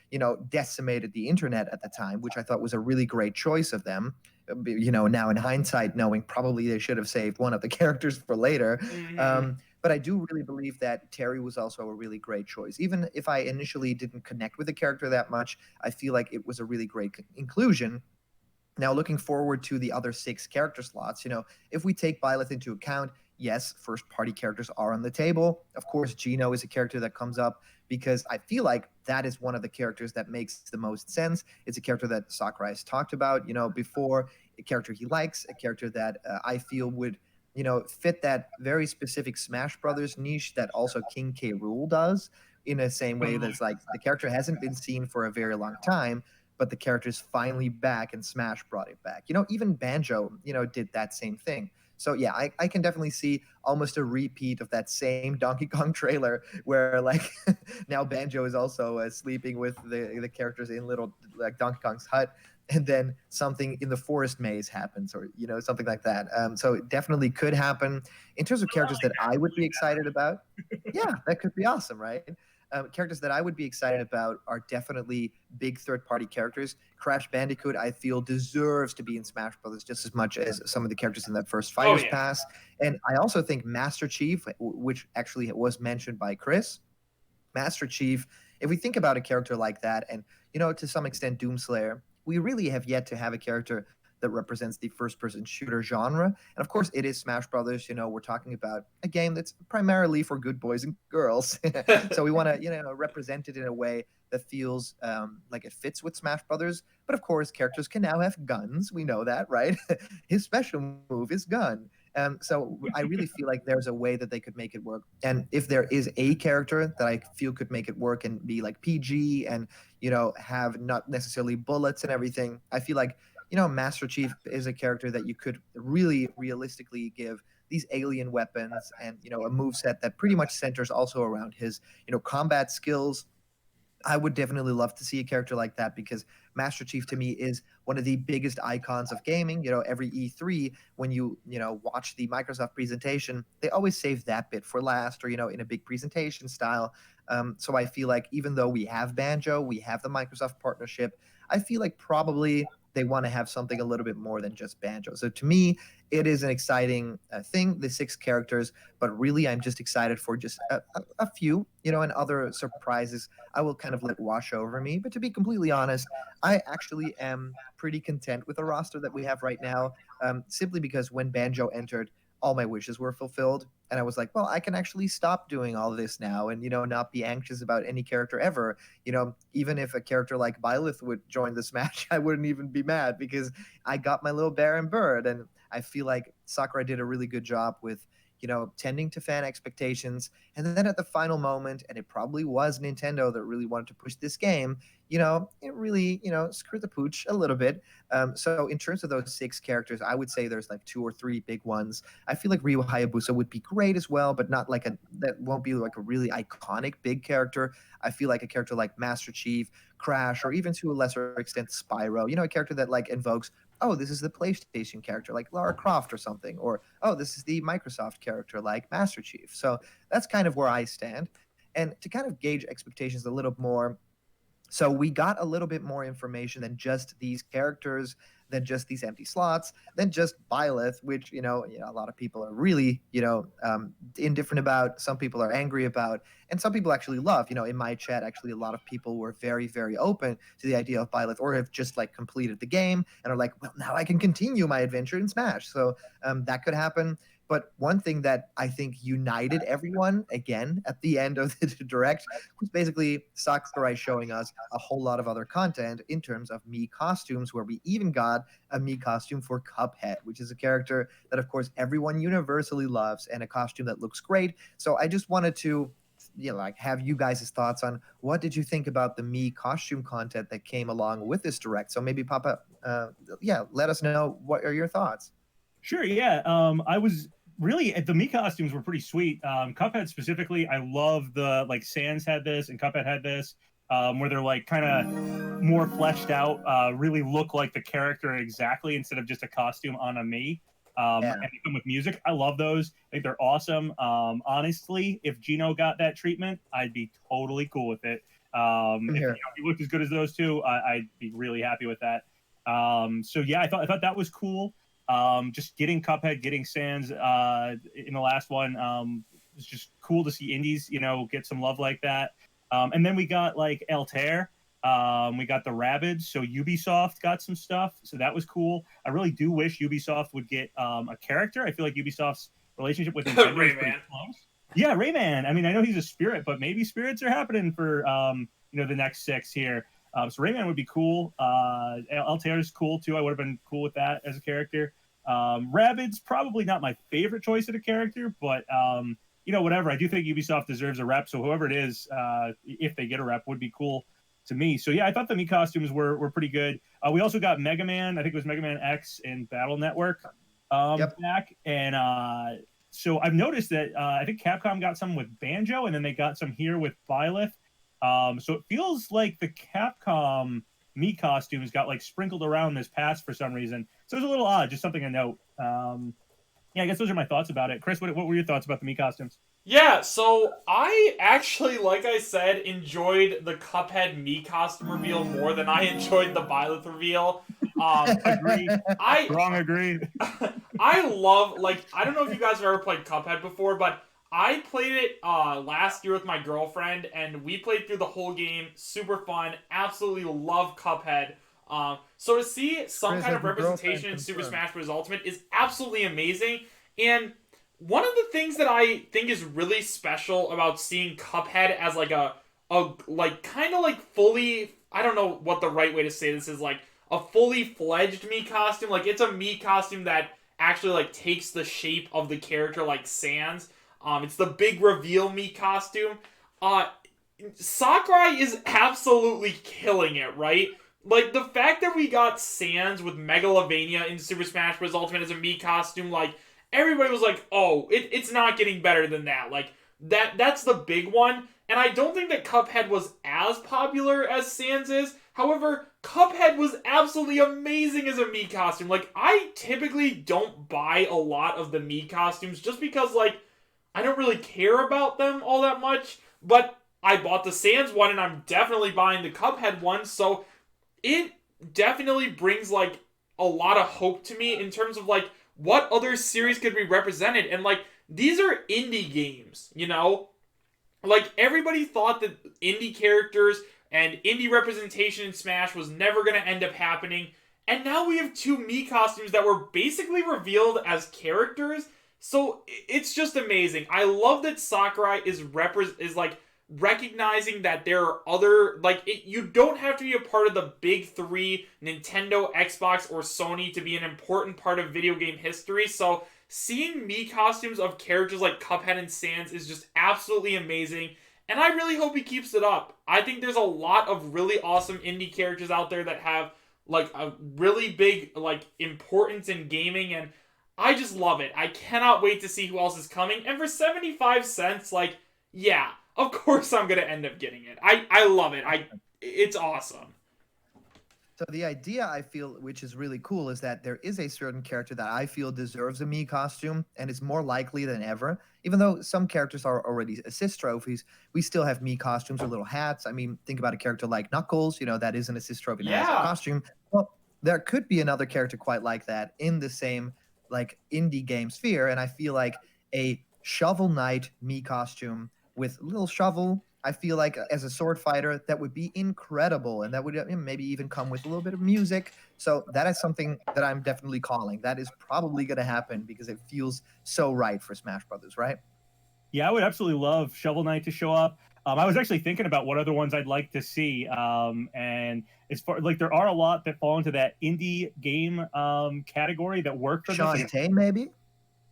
decimated the internet at the time, which I thought was a really great choice of them. Now in hindsight, knowing probably they should have saved one of the characters for later. Mm-hmm. But I do really believe that Terry was also a really great choice. Even if I initially didn't connect with the character that much, I feel like it was a really great inclusion. Now, looking forward to the other 6 character slots, if we take Byleth into account, yes, first-party characters are on the table. Of course, Geno is a character that comes up because I feel like that is one of the characters that makes the most sense. It's a character that Sakurai has talked about, before, a character he likes, a character that I feel would, fit that very specific Smash Brothers niche that also King K. Rool does, in the same way that's like the character hasn't been seen for a very long time, but the character is finally back and Smash brought it back. Even Banjo, did that same thing. So yeah, I can definitely see almost a repeat of that same Donkey Kong trailer where like now Banjo is also sleeping with the characters in little like Donkey Kong's hut, and then something in the forest maze happens, or something like that. So it definitely could happen. In terms of characters that I would be excited about, yeah, that could be awesome, right? Characters that I would be excited about are definitely big third-party characters. Crash Bandicoot, I feel, deserves to be in Smash Brothers just as much as some of the characters in that first Fighters Pass. And I also think Master Chief, which actually was mentioned by Chris, Master Chief, if we think about a character like that, and, to some extent Doomslayer, we really have yet to have a character that represents the first-person shooter genre. And of course, it is Smash Brothers. We're talking about a game that's primarily for good boys and girls. So we want to, represent it in a way that feels like it fits with Smash Brothers. But of course, characters can now have guns. We know that, right? His special move is gun. So I really feel like there's a way that they could make it work. And if there is a character that I feel could make it work and be like PG and, have not necessarily bullets and everything, I feel like, Master Chief is a character that you could really realistically give these alien weapons and, a moveset that pretty much centers also around his, combat skills. I would definitely love to see a character like that because Master Chief to me is one of the biggest icons of gaming. Every E3 when you watch the Microsoft presentation, they always save that bit for last or in a big presentation style. So I feel like even though we have Banjo, we have the Microsoft partnership, I feel like probably they want to have something a little bit more than just Banjo. So to me, it is an exciting thing, the 6 characters, but really I'm just excited for just a few, and other surprises I will kind of let wash over me. But to be completely honest, I actually am pretty content with the roster that we have right now, simply because when Banjo entered, all my wishes were fulfilled. And I was like, well, I can actually stop doing all this now and, not be anxious about any character ever. Even if a character like Byleth would join the Smash, I wouldn't even be mad because I got my little Baron Bird. And I feel like Sakurai did a really good job with, tending to fan expectations. And then at the final moment, and it probably was Nintendo that really wanted to push this game, it really, screwed the pooch a little bit. So in terms of those 6 characters, I would say there's like 2 or 3 big ones. I feel like Ryu Hayabusa would be great as well, but not like that won't be like a really iconic big character. I feel like a character like Master Chief, Crash, or even to a lesser extent Spyro, a character that like invokes, oh, this is the PlayStation character like Lara Croft or something, or oh, this is the Microsoft character like Master Chief. So that's kind of where I stand. And to kind of gauge expectations a little more, so we got a little bit more information than just these characters, than just these empty slots, than just Byleth, which a lot of people are really indifferent about. Some people are angry about, and some people actually love. In my chat, actually, a lot of people were very, very open to the idea of Byleth, or have just like completed the game and are like, well, now I can continue my adventure in Smash. So that could happen. But one thing that I think united everyone again at the end of the direct was basically Sakurai showing us a whole lot of other content in terms of Me costumes, where we even got a Me costume for Cuphead, which is a character that, of course, everyone universally loves and a costume that looks great. So I just wanted to like have you guys' thoughts on what did you think about the Me costume content that came along with this direct. So maybe Papa, let us know what are your thoughts. Sure, yeah. I was really the Me costumes were pretty sweet. Cuphead specifically, I love the like Sans had this and Cuphead had this, where they're like kind of more fleshed out, really look like the character exactly instead of just a costume on a Me. Yeah. And they come with music. I love those. I think they're awesome. Honestly, if Gino got that treatment, I'd be totally cool with it. If he looked as good as those two, I'd be really happy with that. So yeah, I thought that was cool. Just getting Cuphead, getting Sans in the last one, it's just cool to see indies, get some love like that. And then we got like Altair, we got the Rabbids, so Ubisoft got some stuff, so that was cool. I really do wish Ubisoft would get a character. I feel like Ubisoft's relationship with Nintendo is pretty close. Yeah, Rayman. I mean, I know he's a spirit, but maybe spirits are happening for the next 6 here. So Rayman would be cool. Altair is cool too. I would have been cool with that as a character. Rabbids, probably not my favorite choice of a character, but whatever. I do think Ubisoft deserves a rep, so whoever it is, if they get a rep, would be cool to me. So yeah, I thought the Me costumes were pretty good. We also got Mega Man. I think it was Mega Man X and Battle Network back, and so I've noticed that I think Capcom got some with Banjo, and then they got some here with Byleth. So it feels like the Capcom Me costumes got like sprinkled around this past for some reason. So it was a little odd, just something to note. Yeah, I guess those are my thoughts about it. Chris, what were your thoughts about the Me costumes? Yeah, so I actually, like I said, enjoyed the Cuphead Me costume reveal more than I enjoyed the Byleth reveal. Agree. I Wrong agree. I love, like, I don't know if you guys have ever played Cuphead before, but I played it last year with my girlfriend, and we played through the whole game. Super fun. Absolutely love Cuphead. So to see some Chris, kind of have your representation in girlfriend Super confirmed? Smash Bros. Ultimate is absolutely amazing. And one of the things that I think is really special about seeing Cuphead as like a like kind of like fully, I don't know what the right way to say this is, like a fully fledged Me costume. Like it's a Me costume that actually like takes the shape of the character like Sans. It's the big reveal Me costume. Sakurai is absolutely killing it, right? Like the fact that we got Sans with Megalovania in Super Smash Bros. Ultimate as a Me costume, like everybody was like, "Oh, it's not getting better than that." Like that's the big one. And I don't think that Cuphead was as popular as Sans is. However, Cuphead was absolutely amazing as a Mii costume. Like, I typically don't buy a lot of the Mii costumes just because, like, I don't really care about them all that much. But I bought the Sans one and I'm definitely buying the Cuphead one. So it definitely brings, like, a lot of hope to me in terms of, like, what other series could be represented. And, like, these are indie games, you know? Like, everybody thought that indie characters and indie representation in Smash was never going to end up happening. And now we have two Mii costumes that were basically revealed as characters. So it's just amazing. I love that Sakurai is like recognizing that there are other, like, you don't have to be a part of the big three, Nintendo, Xbox, or Sony, to be an important part of video game history. So seeing Mii costumes of characters like Cuphead and Sans is just absolutely amazing. And I really hope he keeps it up. I think there's a lot of really awesome indie characters out there that have, like, a really big, like, importance in gaming, and I just love it. I cannot wait to see who else is coming. And for 75 cents, like, yeah, of course I'm going to end up getting it. I love it. It's awesome. So the idea, I feel, which is really cool, is that there is a certain character that I feel deserves a Mii costume, and it's more likely than ever. Even though some characters are already assist trophies, we still have Mii costumes or little hats. I mean, think about a character like Knuckles, that is an assist trophy and has a Yeah. costume. Well, there could be another character quite like that in the same, like, indie game sphere, and I feel like a Shovel Knight Mii costume with a little shovel, I feel like as a sword fighter, that would be incredible, and that would maybe even come with a little bit of music. So that is something that I'm definitely calling. That is probably going to happen because it feels so right for Smash Brothers, right? Yeah, I would absolutely love Shovel Knight to show up. I was actually thinking about what other ones I'd like to see, and as far like there are a lot that fall into that indie game category that work for this. Shantae, maybe?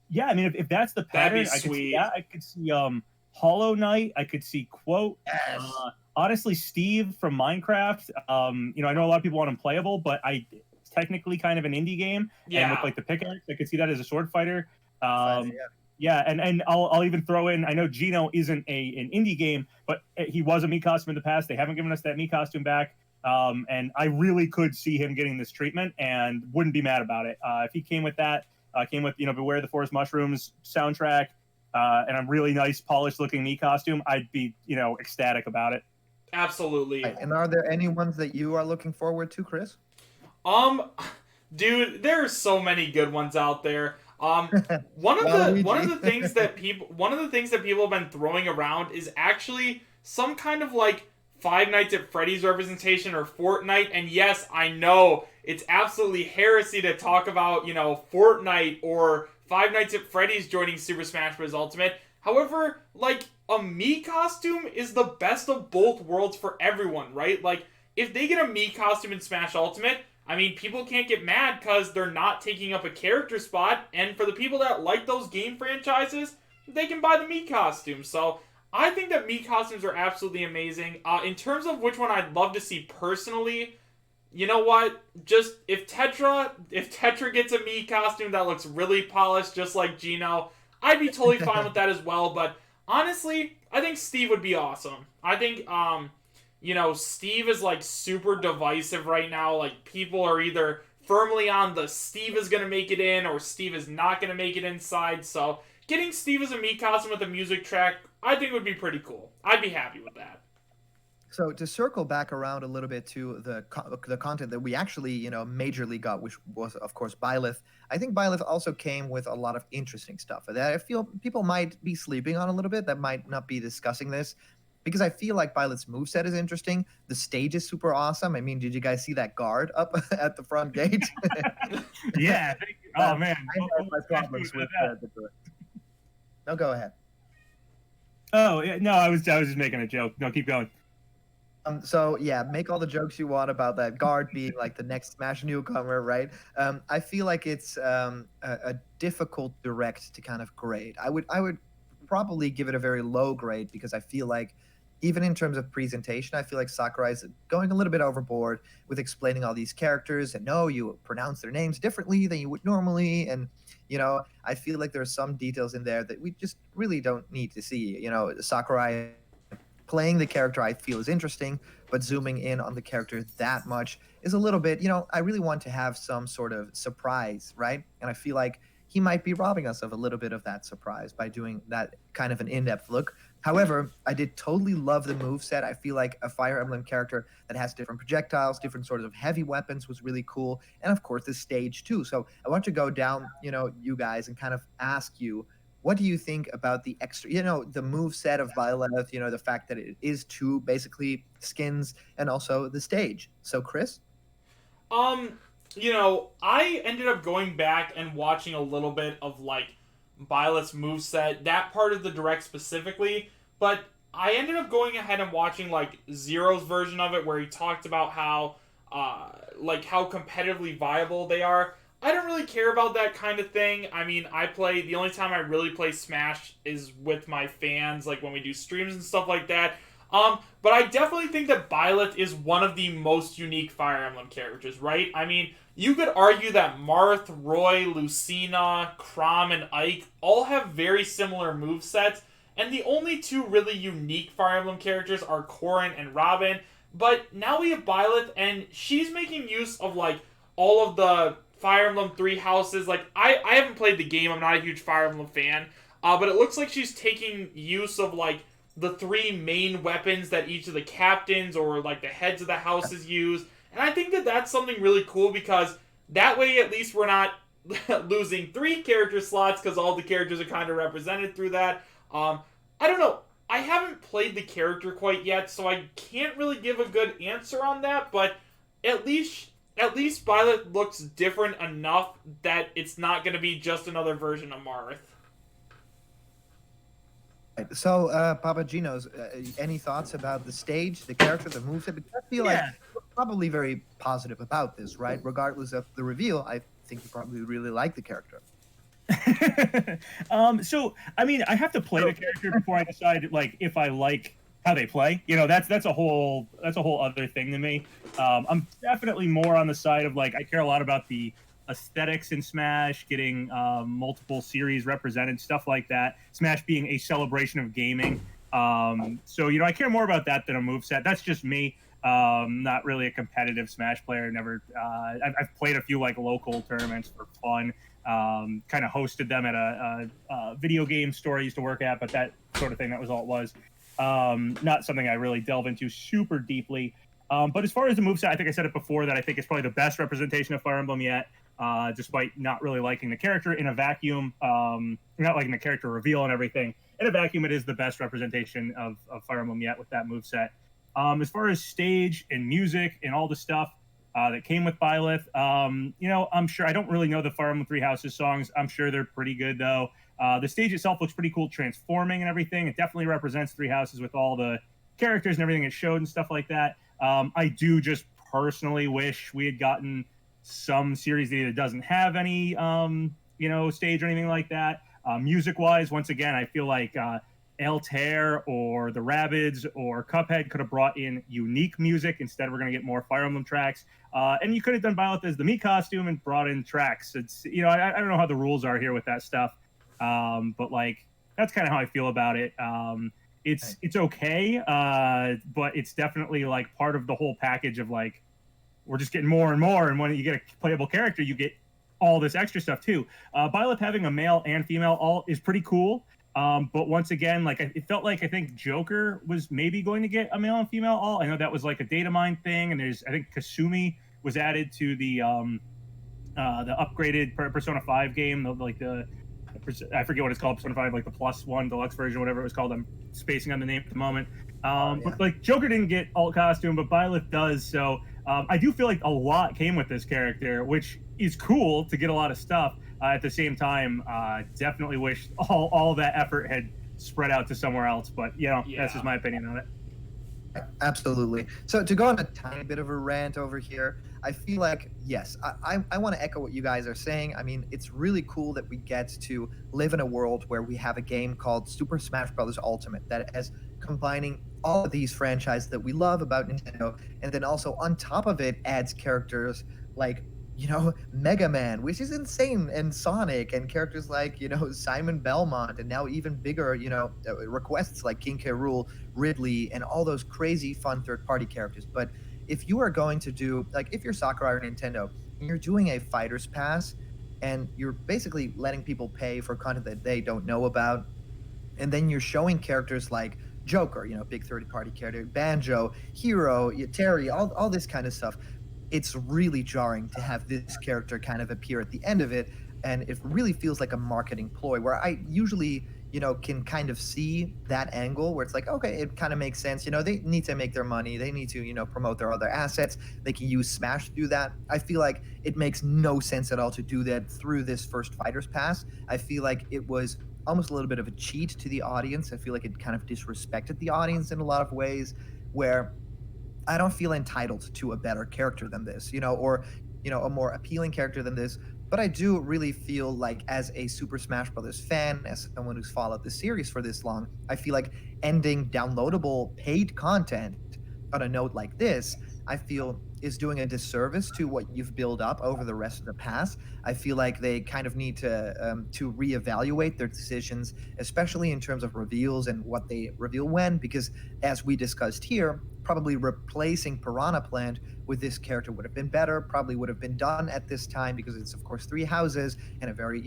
Yeah, I mean, if that's the pattern, That'd be I could see sweet. that. I could see Hollow Knight. I could see Quote. Yes. Honestly, Steve from Minecraft. I know a lot of people want him playable, but it's technically kind of an indie game. Yeah. And with like the pickaxe, I could see that as a sword fighter. Yeah. Yeah, and I'll even throw in. I know Geno isn't an indie game, but he was a Mii costume in the past. They haven't given us that Mii costume back. And I really could see him getting this treatment and wouldn't be mad about it. If he came with that, came with Beware the Forest Mushrooms soundtrack, and a really nice polished looking Mii costume, I'd be ecstatic about it. Absolutely. Right. And are there any ones that you are looking forward to, Chris? Dude, there are so many good ones out there. One of the things that people have been throwing around is actually some kind of, like, Five Nights at Freddy's representation or Fortnite. And yes, I know it's absolutely heresy to talk about, Fortnite or Five Nights at Freddy's joining Super Smash Bros. Ultimate. However, like, a Mii costume is the best of both worlds for everyone, right? Like, if they get a Mii costume in Smash Ultimate, I mean, people can't get mad because they're not taking up a character spot, and for the people that like those game franchises, they can buy the Mii costume. So I think that Mii costumes are absolutely amazing. In terms of which one I'd love to see personally, you know what? Just if Tetra gets a Mii costume that looks really polished, just like Geno, I'd be totally fine with that as well. But honestly, I think Steve would be awesome. I think Steve is, like, super divisive right now. Like, people are either firmly on the Steve is going to make it in or Steve is not going to make it inside. So getting Steve as a Mii costume with a music track, I think would be pretty cool. I'd be happy with that. So to circle back around a little bit to the content that we actually, majorly got, which was, of course, Byleth. I think Byleth also came with a lot of interesting stuff that I feel people might be sleeping on a little bit, that might not be discussing this. Because I feel like Byleth's moveset is interesting. The stage is super awesome. I mean, did you guys see that guard up at the front gate? Yeah. Oh, man. I have my problems with the door. No, go ahead. Oh, yeah, no, I was just making a joke. No, keep going. So yeah, make all the jokes you want about that guard being like the next Smash newcomer, right? I feel like it's a difficult direct to kind of grade. I would probably give it a very low grade because I feel like even in terms of presentation, I feel like Sakurai's going a little bit overboard with explaining all these characters and no, you pronounce their names differently than you would normally. And, I feel like there are some details in there that we just really don't need to see. Sakurai playing the character I feel is interesting, but zooming in on the character that much is a little bit, I really want to have some sort of surprise, right? And I feel like he might be robbing us of a little bit of that surprise by doing that kind of an in-depth look. However, I did totally love the move set. I feel like a Fire Emblem character that has different projectiles, different sort of heavy weapons was really cool. And of course, the stage too. So I want to go down, you guys, and kind of ask you, what do you think about the extra, the move set of Byleth, the fact that it is two basically skins and also the stage. So Chris? Um, I ended up going back and watching a little bit of like Byleth's moveset, that part of the direct specifically, but I ended up going ahead and watching like Zero's version of it where he talked about how how competitively viable they are. I don't really care about that kind of thing. I mean, the only time I really play Smash is with my fans, like when we do streams and stuff like that. But I definitely think that Byleth is one of the most unique Fire Emblem characters, right? I mean, you could argue that Marth, Roy, Lucina, Chrom, and Ike all have very similar movesets, and the only two really unique Fire Emblem characters are Corrin and Robin. But now we have Byleth, and she's making use of, like, all of the Fire Emblem 3 houses. Like, I haven't played the game, I'm not a huge Fire Emblem fan, but it looks like she's taking use of, like, the three main weapons that each of the captains or like the heads of the houses use. And I think that that's something really cool because that way at least we're not losing 3 character slots because all the characters are kind of represented through that. I don't know. I haven't played the character quite yet, so I can't really give a good answer on that, but at least Byleth looks different enough that it's not going to be just another version of Marth. So, PapaGenos, any thoughts about the stage, the character, the moveset? Because I feel like you're probably very positive about this, right? Regardless of the reveal, I think you probably really like the character. So I mean, I have to play the character before I decide, like, if I like how they play. That's a whole other thing to me. I'm definitely more on the side of like I care a lot about the aesthetics in Smash, getting multiple series represented, stuff like that. Smash being a celebration of gaming. So I care more about that than a moveset. That's just me. Not really a competitive Smash player. Never. I've played a few like local tournaments for fun. Kind of hosted them at a video game store I used to work at, but that sort of thing, that was all it was. Not something I really delve into super deeply. But as far as the moveset, I think I said it before that I think it's probably the best representation of Fire Emblem yet, despite not really liking the character in a vacuum, not liking the character reveal and everything. In a vacuum, it is the best representation of Fire Emblem yet with that moveset. As far as stage and music and all the stuff that came with Byleth, I'm sure, I don't really know the Fire Emblem Three Houses songs. I'm sure they're pretty good, though. The stage itself looks pretty cool, transforming and everything. It definitely represents Three Houses with all the characters and everything it showed and stuff like that. I do just personally wish we had gotten some series that either doesn't have any, stage or anything like that. Music-wise, once again, I feel like Altair or the Rabbids or Cuphead could have brought in unique music. Instead, we're going to get more Fire Emblem tracks. And you could have done Byleth as the Me costume and brought in tracks. It's, I don't know how the rules are here with that stuff. But like, that's kind of how I feel about it. It's okay, but it's definitely like part of the whole package of like, we're just getting more and more. And when you get a playable character, you get all this extra stuff too. Byleth having a male and female all is pretty cool. But once again, like it felt like I think Joker was maybe going to get a male and female all. I know that was like a data mine thing, and I think Kasumi was added to the upgraded Persona 5 game, I forget what it's called, Persona 5, like the +1 deluxe version, whatever it was called. I'm spacing on the name at the moment. But like Joker didn't get alt costume, but Byleth does. So I do feel like a lot came with this character, which is cool to get a lot of stuff. At the same time, definitely wish all that effort had spread out to somewhere else. But that's just my opinion on it. Absolutely. So to go on a tiny bit of a rant over here, I feel like, yes, I want to echo what you guys are saying. I mean, it's really cool that we get to live in a world where we have a game called Super Smash Bros. Ultimate that is combining all of these franchises that we love about Nintendo, and then also on top of it adds characters like Mega Man, which is insane, and Sonic, and characters like, Simon Belmont, and now even bigger, requests like King K. Rool, Ridley, and all those crazy fun third-party characters. But if you are going to do, like, if you're Sakurai or Nintendo, and you're doing a Fighters Pass, and you're basically letting people pay for content that they don't know about, and then you're showing characters like Joker, big third-party character, Banjo, Hero, Terry, all this kind of stuff. It's really jarring to have this character kind of appear at the end of it, and it really feels like a marketing ploy where I usually, can kind of see that angle where it's like, okay, it kind of makes sense. They need to make their money. They need to, promote their other assets. They can use Smash to do that. I feel like it makes no sense at all to do that through this first Fighters Pass. I feel like it was almost a little bit of a cheat to the audience. I feel like it kind of disrespected the audience in a lot of ways, where I don't feel entitled to a better character than this, or a more appealing character than this. But I do really feel like, as a Super Smash Brothers fan, as someone who's followed the series for this long, I feel like ending downloadable paid content on a note like this, I feel is doing a disservice to what you've built up over the rest of the past. I feel like they kind of need to reevaluate their decisions, especially in terms of reveals and what they reveal when, because as we discussed here, probably replacing Piranha Plant with this character would have been better, probably would have been done at this time, because it's of course three houses and a very,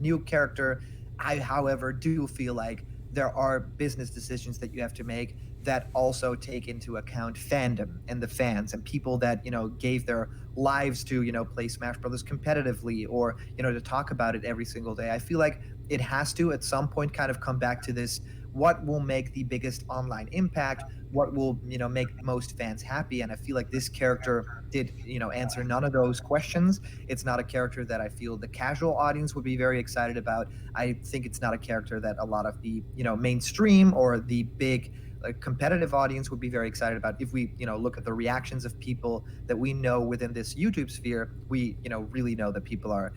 new character. I, however, do feel like there are business decisions that you have to make that also take into account fandom and the fans and people that, gave their lives to, play Smash Brothers competitively, or, to talk about it every single day. I feel like it has to at some point kind of come back to this: what will make the biggest online impact, what will, make most fans happy. And I feel like this character did, answer none of those questions. It's not a character that I feel the casual audience would be very excited about. I think it's not a character that a lot of the, mainstream or the big, like, competitive audience would be very excited about. If we, look at the reactions of people that we know within this YouTube sphere, we, really know that people are,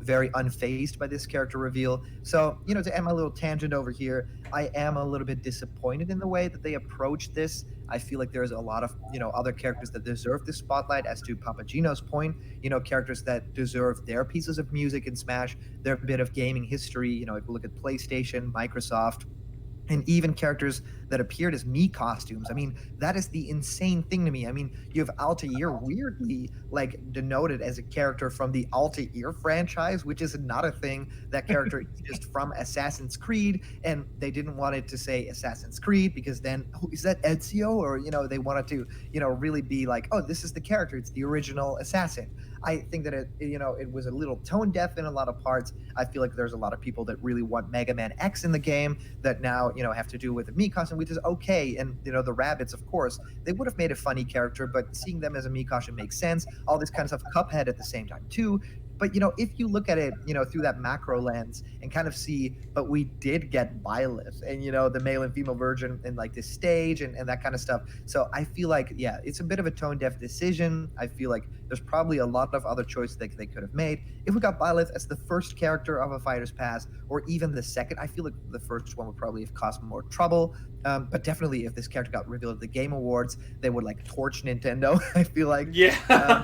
very unfazed by this character reveal. So, to end my little tangent over here, I am a little bit disappointed in the way that they approached this. I feel like there's a lot of, other characters that deserve this spotlight, as to PapaGenos' point, characters that deserve their pieces of music in Smash, their bit of gaming history. If you look at PlayStation, Microsoft, and even characters that appeared as me costumes. I mean, that is the insane thing to me. I mean, you have Altair weirdly, like, denoted as a character from the Altair franchise, which is not a thing. That character is just from Assassin's Creed, and they didn't want it to say Assassin's Creed, because then, oh, is that Ezio? Or, they wanted to, really be like, oh, this is the character. It's the original assassin. I think that it was a little tone deaf in a lot of parts. I feel like there's a lot of people that really want Mega Man X in the game that now, have to do with the Mii costume, which is okay. And, the rabbits, of course, they would have made a funny character, but seeing them as a Mii costume makes sense. All this kind of stuff. Cuphead at the same time, too. But, if you look at it, through that macro lens and kind of see, but we did get Byleth and, the male and female version in, like, this stage and that kind of stuff. So I feel like, yeah, it's a bit of a tone deaf decision. I feel like there's probably a lot of other choices that they could have made. If we got Byleth as the first character of a Fighter's Pass, or even the second, I feel like the first one would probably have caused more trouble. But definitely, if this character got revealed at the Game Awards, they would, like, torch Nintendo. I feel like, Yeah.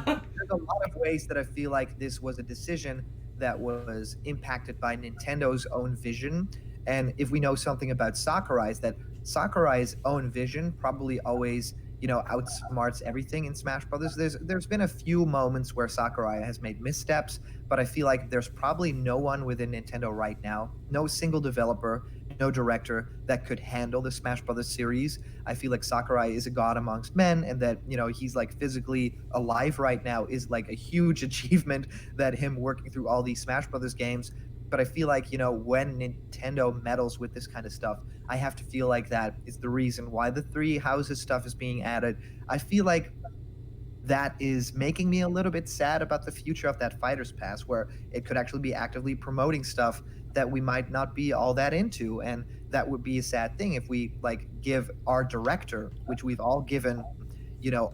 there's a lot of ways that I feel like this was a decision that was impacted by Nintendo's own vision. And if we know something about Sakurai, is that Sakurai's own vision probably always, outsmarts everything in Smash Brothers. There's been a few moments where Sakurai has made missteps, but I feel like there's probably no one within Nintendo right now, no single developer, no director that could handle the Smash Brothers series. I feel like Sakurai is a god amongst men, and that, he's, like, physically alive right now is, like, a huge achievement, that him working through all these Smash Brothers games. But I feel like, when Nintendo meddles with this kind of stuff, I have to feel like that is the reason why the three houses stuff is being added. I feel like that is making me a little bit sad about the future of that Fighters Pass, where it could actually be actively promoting stuff that we might not be all that into. And that would be a sad thing if we, like, give our director, which we've all given,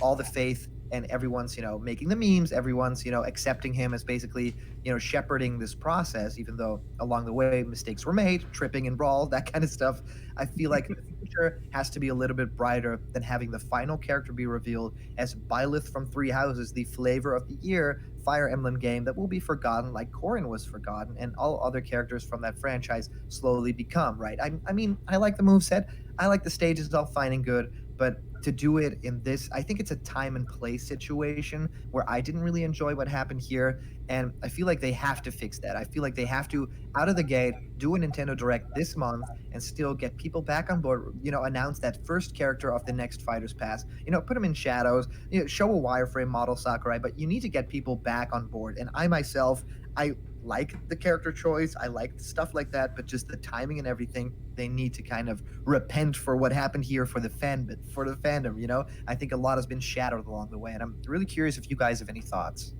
all the faith, and everyone's, making the memes, everyone's, accepting him as basically, shepherding this process, even though along the way mistakes were made, tripping and brawl, that kind of stuff. I feel like future has to be a little bit brighter than having the final character be revealed as Byleth from Three Houses, the flavor of the year Fire Emblem game that will be forgotten, like Corrin was forgotten, and all other characters from that franchise slowly become. Right? I mean, I like the moveset, I like the stages, it's all fine and good, but to do it in this, I think it's a time and place situation where I didn't really enjoy what happened here, and I feel like they have to fix that. I feel like they have to, out of the gate, do a Nintendo Direct this month and still get people back on board. Announce that first character of the next Fighters Pass. Put them in Shadows. Show a wireframe model Sakurai, but you need to get people back on board. And I myself, I like the character choice. I like stuff like that, but just the timing and everything, they need to kind of repent for what happened here for the fandom. I think a lot has been shattered along the way, and I'm really curious if you guys have any thoughts.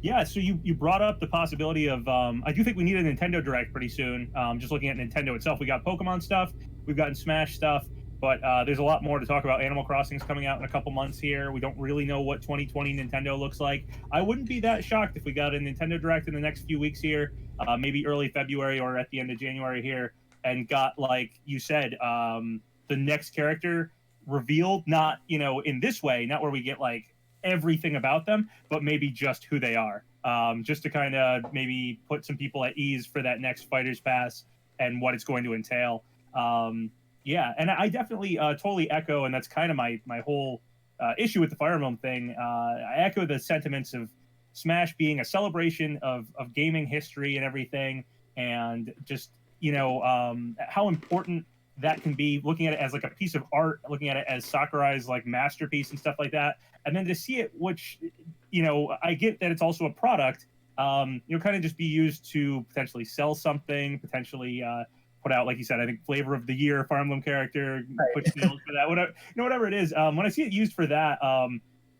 Yeah, so you brought up the possibility of I do think we need a Nintendo Direct pretty soon. Just looking at Nintendo itself, we got Pokemon stuff, we've gotten Smash stuff, but there's a lot more to talk about. Animal Crossing's coming out in a couple months here. We don't really know what 2020 Nintendo looks like. I wouldn't be that shocked if we got a Nintendo Direct in the next few weeks here, maybe early February or at the end of January here, and got, like you said, the next character revealed, not in this way, not where we get like everything about them, but maybe just who they are, just to kind of maybe put some people at ease for that next Fighters Pass and what it's going to entail. Yeah, and I definitely totally echo, and that's kind of my whole issue with the Fire Emblem thing. I echo the sentiments of Smash being a celebration of gaming history and everything, and just how important that can be, looking at it as like a piece of art, looking at it as Sakurai's like masterpiece and stuff like that. And then to see it, which, I get that it's also a product, kind of just be used to potentially sell something, potentially put out, like you said, I think flavor of the year, Fire Emblem character, push sales for that, whatever it is. When I see it used for that,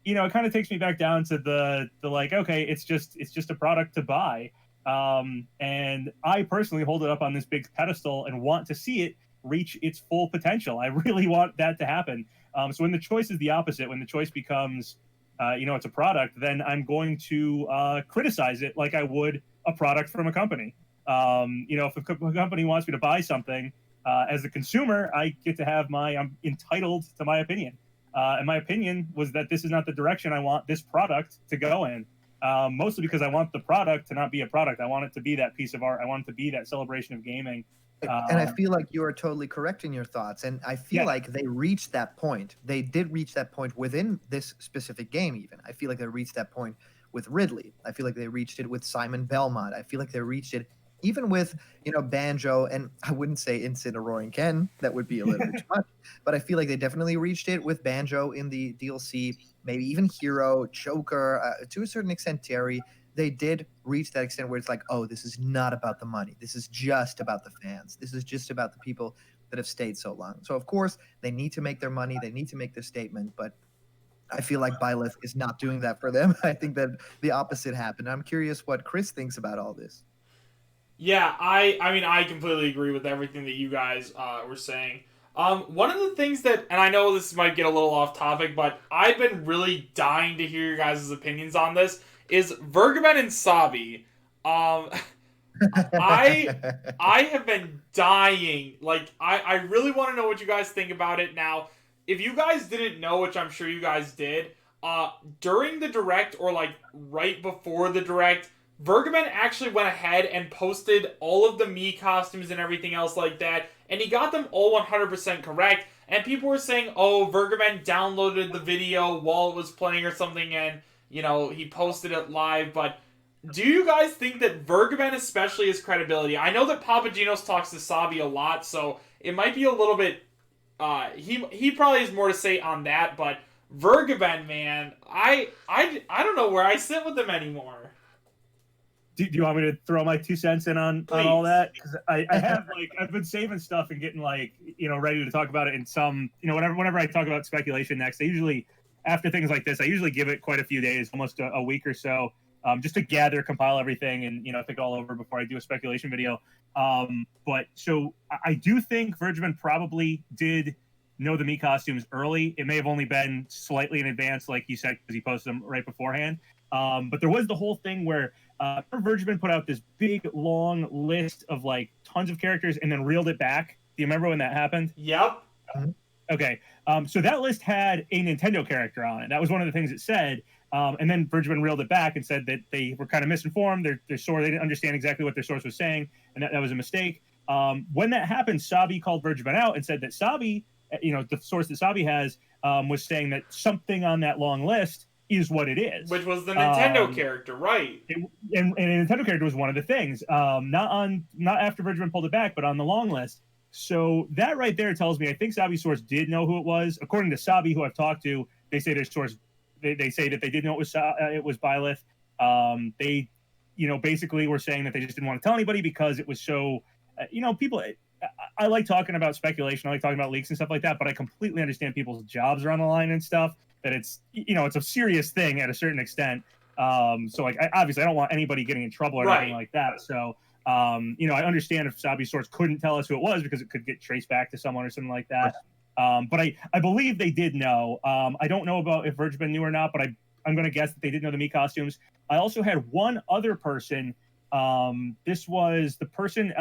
it kind of takes me back down to the like, okay, it's just a product to buy. And I personally hold it up on this big pedestal and want to see it reach its full potential. I really want that to happen. So when the choice is the opposite, when the choice becomes, it's a product, then I'm going to criticize it like I would a product from a company. If a company wants me to buy something, as a consumer, I get to have I'm entitled to my opinion. And my opinion was that this is not the direction I want this product to go in. Mostly because I want the product to not be a product. I want it to be that piece of art. I want it to be that celebration of gaming. And I feel like you are totally correct in your thoughts. And I feel like they reached that point. They did reach that point within this specific game, even. I feel like they reached that point with Ridley. I feel like they reached it with Simon Belmont. I feel like they reached it even with, Banjo, and I wouldn't say Incineroaring Ken. That would be a little bit too much. But I feel like they definitely reached it with Banjo in the DLC, maybe even Hero, Joker, to a certain extent, Terry. They did reach that extent where it's like, oh, this is not about the money. This is just about the fans. This is just about the people that have stayed so long. So, of course, they need to make their money. They need to make their statement. But I feel like Byleth is not doing that for them. I think that the opposite happened. I'm curious what Chris thinks about all this. Yeah, I mean, I completely agree with everything that you guys were saying. One of the things that, and I know this might get a little off topic, but I've been really dying to hear your guys' opinions on this, is Vergaben and Sabi. I have been dying. Like, I really want to know what you guys think about it. Now, if you guys didn't know, which I'm sure you guys did, during the Direct, or like right before the Direct, Vergaben actually went ahead and posted all of the Mii costumes and everything else like that, and he got them all 100% correct. And people were saying, oh, Vergaben downloaded the video while it was playing or something, and he posted it live. But do you guys think that Vergaben especially has credibility? I know that PapaGenos talks to Sabi a lot, so it might be a little bit, he probably has more to say on that. But Vergaben, man, I don't know where I sit with him anymore. Do you want me to throw my 2 cents in on all that? Because I have I've been saving stuff and getting ready to talk about it in some, whenever I talk about speculation next, I usually, after things like this, I usually give it quite a few days, almost a week or so, just to compile everything and, think it all over before I do a speculation video. But so I do think Vergaben probably did know the Mii costumes early. It may have only been slightly in advance, like you said, because he posted them right beforehand. But there was the whole thing where Vergaben put out this big, long list of tons of characters and then reeled it back. Do you remember when that happened? Yep. Mhm. Okay. So that list had a Nintendo character on it. That was one of the things it said. And then Vergevin reeled it back and said that they were kind of misinformed. Their source, they didn't understand exactly what their source was saying, and that was a mistake. When that happened, Sabi called Vergevin out and said that Sabi, the source that Sabi has, was saying that something on that long list is what it is. Which was the Nintendo Um, character, right? and a Nintendo character was one of the things. Not after Vergevin pulled it back, but on the long list. So that right there tells me I think Sabi's source did know who it was. According to Sabi, who I've talked to, they say their source. They say that they did know it was Byleth. They, basically were saying that they just didn't want to tell anybody because it was so. People. I like talking about speculation. I like talking about leaks and stuff like that. But I completely understand people's jobs are on the line and stuff. That it's it's a serious thing at a certain extent. So like obviously I don't want anybody getting in trouble or anything like that. So I understand if Sabi's source couldn't tell us who it was because it could get traced back to someone or something like that. But I believe they did know. I don't know about if Vergevin knew or not, but I'm going to guess that they did know the Me costumes. I also had one other person. This was the person.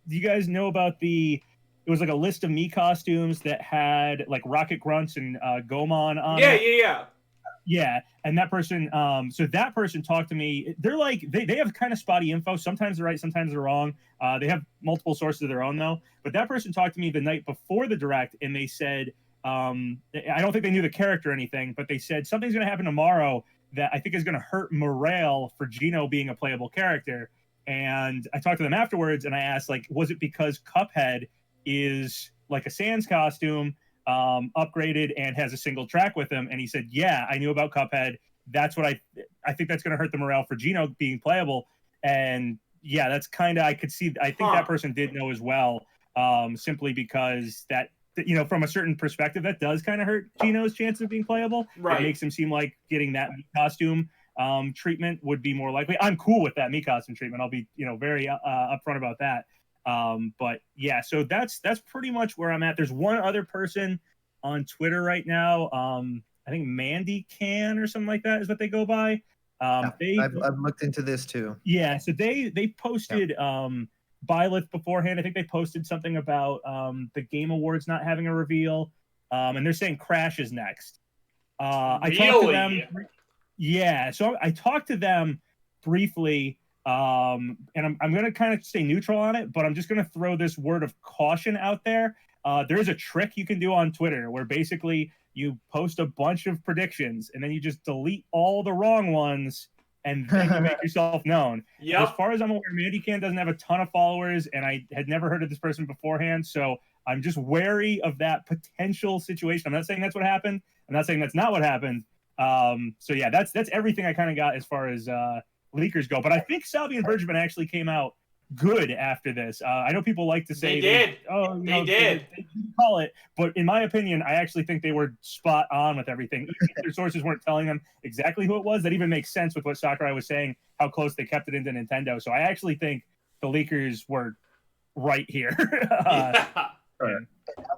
Do you guys know about it was like a list of Me costumes that had like Rocket Grunts and Gomon on it. Yeah. Yeah, and that person, so that person talked to me. They're like, they have kind of spotty info. Sometimes they're right, sometimes they're wrong. They have multiple sources of their own though. But that person talked to me the night before the direct, and they said, I don't think they knew the character or anything, but they said something's going to happen tomorrow that I think is going to hurt morale for Geno being a playable character. And I talked to them afterwards, and I asked, like, was it because Cuphead is like a Sans costume? Upgraded and has a single track with him, and he said, yeah, I knew about Cuphead. That's what I think that's going to hurt the morale for Geno being playable. And yeah, that's kind of, I could see, I think that person did know as well, simply because that from a certain perspective that does kind of hurt Geno's chance of being playable. It makes him seem like getting that costume treatment would be more likely. I'm cool with that Me costume treatment. I'll be very upfront about that. But yeah, so that's pretty much where I'm at. There's one other person on Twitter right now. I think Mandy Can or something like that is what they go by. I've looked into this too. Yeah, so they posted Byleth beforehand. I think they posted something about the Game Awards not having a reveal, and they're saying Crash is next. I talked to them. Yeah, so I talked to them briefly. And I'm going to kind of stay neutral on it, but I'm just going to throw this word of caution out there. There is a trick you can do on Twitter where basically you post a bunch of predictions and then you just delete all the wrong ones and then you make yourself known. As far as I'm aware, Mandy Can doesn't have a ton of followers, and I had never heard of this person beforehand, so I'm just wary of that potential situation. I'm not saying that's what happened. I'm not saying that's not what happened. So yeah, that's everything I kind of got as far as leakers go, but I think Sabi and Vergevin actually came out good after this. I know people like to say they did. They call it, but in my opinion, I actually think they were spot on with everything. Even if their sources weren't telling them exactly who it was, that even makes sense with what Sakurai was saying, how close they kept it into Nintendo. So I actually think the leakers were right here.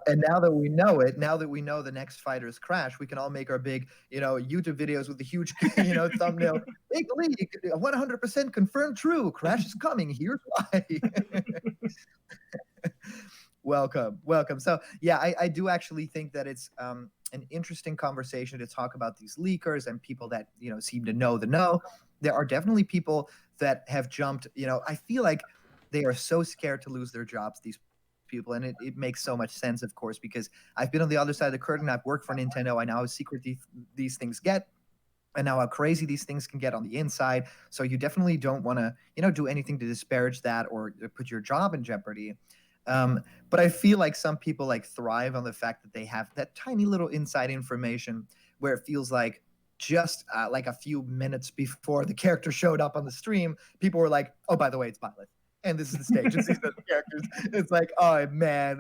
And now that we know it, now that we know the next fighter is Crash, we can all make our big, YouTube videos with the huge, thumbnail. Big leak, 100% confirmed true. Crash is coming. Here's why. Welcome. So yeah, I do actually think that it's an interesting conversation to talk about these leakers and people that seem to know the know. There are definitely people that have jumped. I feel like they are so scared to lose their jobs. These people, and it makes so much sense, of course, because I've been on the other side of the curtain. I've worked for Nintendo. I know how secret these things get, and now how crazy these things can get on the inside. So you definitely don't want to do anything to disparage that or put your job in jeopardy. But I feel like some people thrive on the fact that they have that tiny little inside information where it feels like just like a few minutes before the character showed up on the stream, people were like, oh, by the way, it's Byleth. And this is the stage. And these are the characters. It's like, oh man,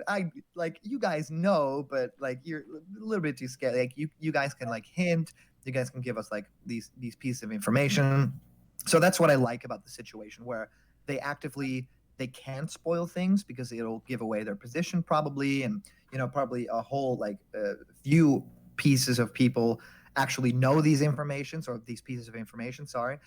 you guys know, but you're a little bit too scared. You guys can hint. You guys can give us these pieces of information. So that's what I like about the situation where they can't spoil things because it'll give away their position probably, and probably a whole few pieces of people actually know these informations or these pieces of information. Sorry.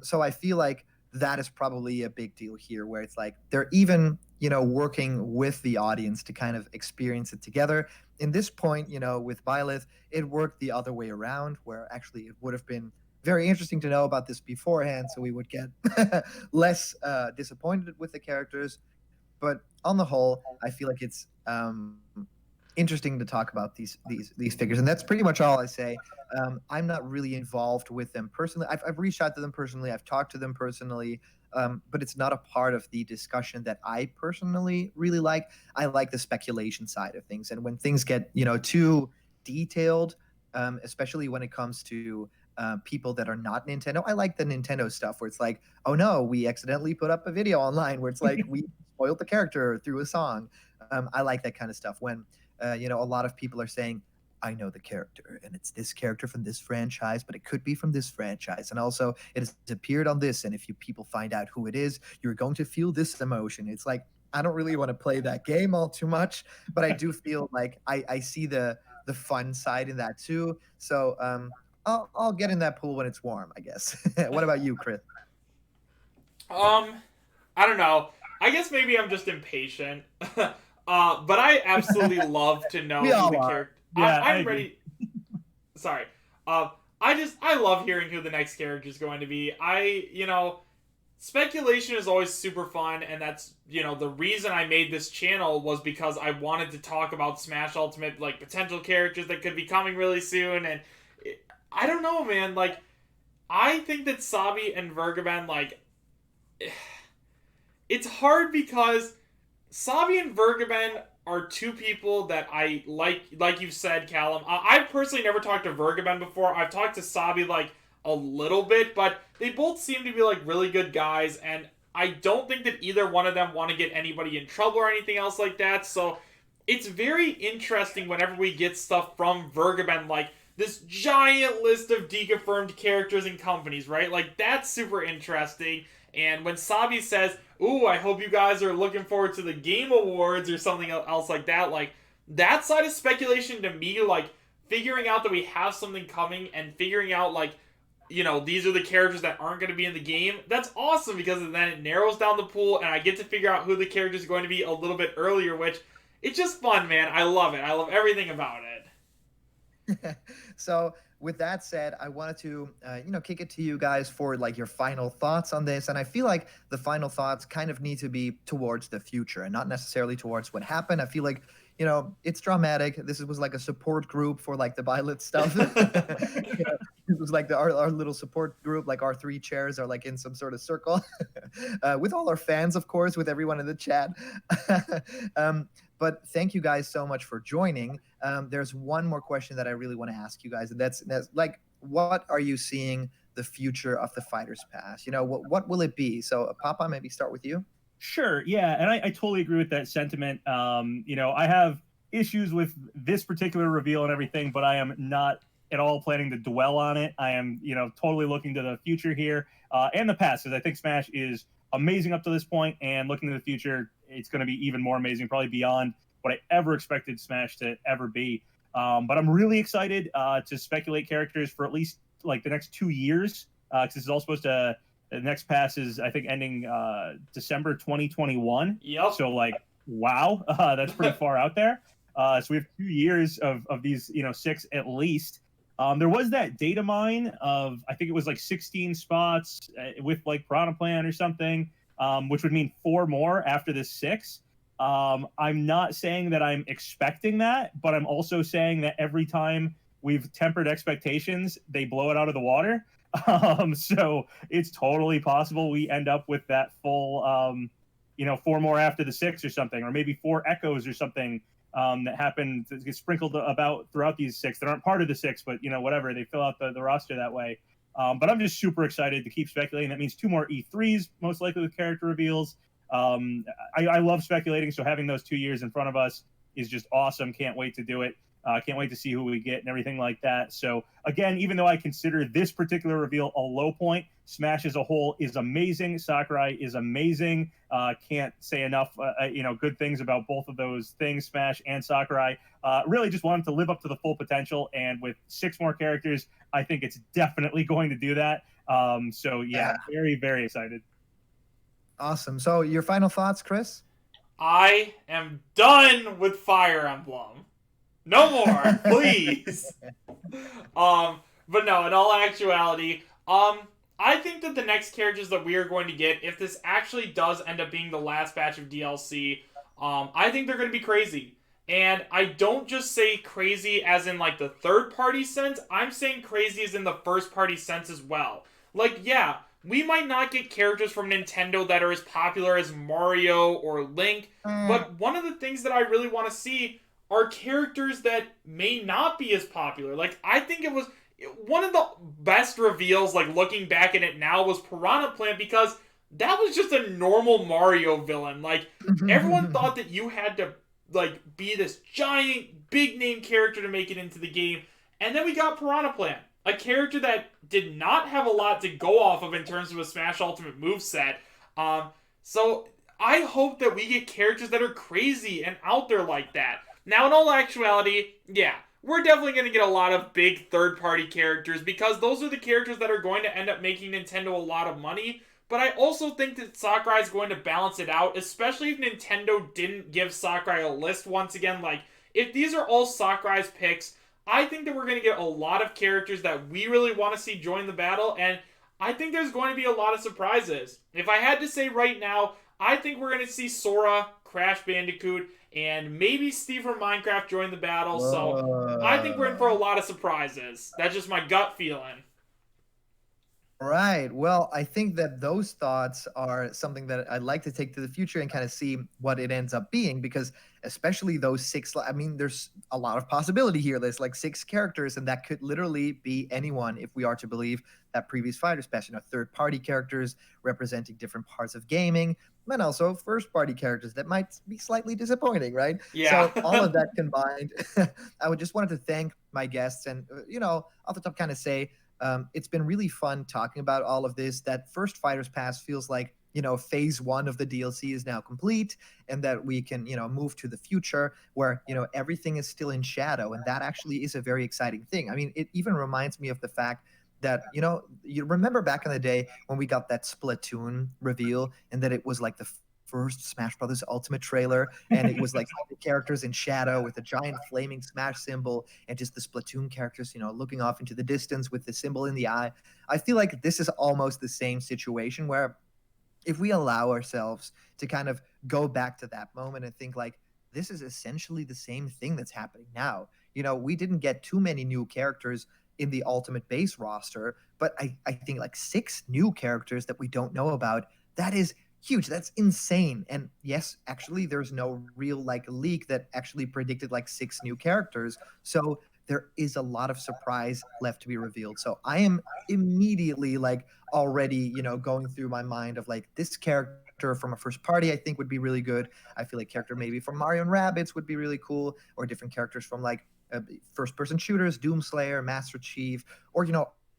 So I feel like that is probably a big deal here where it's they're even working with the audience to kind of experience it together. In this point, with Byleth, it worked the other way around, where actually it would have been very interesting to know about this beforehand, so we would get less disappointed with the characters. But on the whole, I feel like it's interesting to talk about these figures, and that's pretty much all I say. I'm not really involved with them personally. I've reached out to them personally. I've talked to them personally. But it's not a part of the discussion that I personally really like. I like the speculation side of things, and when things get too detailed, especially when it comes to people that are not Nintendo, I like the Nintendo stuff where it's like, oh no, we accidentally put up a video online where it's like we spoiled the character through a song. I like that kind of stuff when a lot of people are saying, I know the character, and it's this character from this franchise, but it could be from this franchise, and also it has appeared on this. And if people find out who it is, you're going to feel this emotion. It's like I don't really want to play that game all too much, but I do feel like I see the fun side in that too. So I'll get in that pool when it's warm, I guess. What about you, Chris? I don't know. I guess maybe I'm just impatient. But I absolutely love to know We who all the are. character. Yeah, I I'm agree. ready. Sorry. I love hearing who the next character is going to be. Speculation is always super fun, and that's the reason I made this channel was because I wanted to talk about Smash Ultimate, like potential characters that could be coming really soon. And I don't know, man. Like, I think that Sabi and Vergaben, like, it's hard because Sabi and Vergaben are two people that I like you said, Callum. I've personally never talked to Vergaben before. I've talked to Sabi like a little bit, but they both seem to be like really good guys, and I don't think that either one of them want to get anybody in trouble or anything else like that. So it's very interesting whenever we get stuff from Vergaben, like this giant list of deconfirmed characters and companies, right? Like, that's super interesting. And when Sabi says, ooh, I hope you guys are looking forward to the Game Awards or something else like that, like, that side of speculation to me, like, figuring out that we have something coming and figuring out, like, these are the characters that aren't going to be in the game, that's awesome because then it narrows down the pool and I get to figure out who the characters are going to be a little bit earlier, which, it's just fun, man. I love it. I love everything about it. So with that said, I wanted to kick it to you guys for like your final thoughts on this, and I feel like the final thoughts kind of need to be towards the future and not necessarily towards what happened. I feel like it's dramatic. This was like a support group for like the Byleth stuff. It was like our little support group, like our three chairs are like in some sort of circle with all our fans, of course, with everyone in the chat. But thank you guys so much for joining. There's one more question that I really want to ask you guys, and that's like, what are you seeing the future of the Fighters Pass? What will it be? So, Papa, maybe start with you. Sure, yeah, and I totally agree with that sentiment. I have issues with this particular reveal and everything, but I am not at all planning to dwell on it. I am, totally looking to the future here and the past, because I think Smash is amazing up to this point, and looking to the future, it's going to be even more amazing, probably beyond what I ever expected Smash to ever be. But I'm really excited to speculate characters for at least like the next 2 years, because this is all supposed to. The next pass is, I think, ending December 2021. Yep. So, like, wow, that's pretty far out there. So we have 2 years of these, 6 at least. There was that data mine of, I think it was like 16 spots with like Piranha Plant or something, which would mean 4 more after this 6. I'm not saying that I'm expecting that, but I'm also saying that every time we've tempered expectations, they blow it out of the water. So it's totally possible we end up with that full, 4 more after the 6 or something, or maybe 4 echoes or something that happen to get sprinkled about throughout these 6 that aren't part of the 6, but whatever, they fill out the roster that way. But I'm just super excited to keep speculating. That means 2 more E3s, most likely with character reveals. I love speculating, so having those 2 years in front of us is just awesome. Can't wait to do it. Can't wait to see who we get and everything like that. So again, even though I consider this particular reveal a low point, Smash as a whole is amazing. Sakurai is amazing. Can't say enough, good things about both of those things, Smash and Sakurai. Really just want him to live up to the full potential. And with 6 more characters, I think it's definitely going to do that. So yeah, very, very excited. Awesome. So your final thoughts, Chris? I am done with Fire Emblem. No more, please. But no, in all actuality, I think that the next characters that we are going to get, if this actually does end up being the last batch of DLC, I think they're going to be crazy. And I don't just say crazy as in like the third party sense, I'm saying crazy as in the first party sense as well. Like, yeah, we might not get characters from Nintendo that are as popular as Mario or Link, but one of the things that I really want to see are characters that may not be as popular. Like, I think it was one of the best reveals, like looking back at it now, was Piranha Plant, because that was just a normal Mario villain. Like, everyone thought that you had to like be this giant big name character to make it into the game, and then we got Piranha Plant, a character that did not have a lot to go off of in terms of a Smash Ultimate moveset. So I hope that we get characters that are crazy and out there like that. Now, in all actuality, yeah, we're definitely going to get a lot of big third-party characters, because those are the characters that are going to end up making Nintendo a lot of money. But I also think that Sakurai is going to balance it out, especially if Nintendo didn't give Sakurai a list once again. Like, if these are all Sakurai's picks, I think that we're going to get a lot of characters that we really want to see join the battle, and I think there's going to be a lot of surprises. If I had to say right now, I think we're going to see Sora, Crash Bandicoot, and maybe Steve from Minecraft join the battle. So I think we're in for a lot of surprises. That's just my gut feeling. Right. Well, I think that those thoughts are something that I'd like to take to the future and kind of see what it ends up being, because especially those six, I mean, there's a lot of possibility here. There's like six characters, and that could literally be anyone if we are to believe that previous Fighters Pass, third party characters representing different parts of gaming, and also first party characters that might be slightly disappointing, right? Yeah. So all of that combined, I would just wanted to thank my guests and, off the top kind of say, it's been really fun talking about all of this. That first Fighters Pass feels like, phase one of the DLC is now complete, and that we can, move to the future where, everything is still in shadow. And that actually is a very exciting thing. I mean, it even reminds me of the fact that, you remember back in the day when we got that Splatoon reveal, and that it was like the first Smash Brothers Ultimate trailer, and it was like the characters in shadow with a giant flaming Smash symbol, and just the Splatoon characters, looking off into the distance with the symbol in the eye. I feel like this is almost the same situation, where if we allow ourselves to kind of go back to that moment and think like, this is essentially the same thing that's happening now. We didn't get too many new characters in the Ultimate base roster, but I think like six new characters that we don't know about. That is huge. That's insane. And yes, actually, there's no real like leak that actually predicted like six new characters. So there is a lot of surprise left to be revealed. So I am immediately like already, going through my mind of like, this character from a first party I think would be really good. I feel like character maybe from Mario and Rabbids would be really cool, or different characters from like first person shooters, Doomslayer, Master Chief, or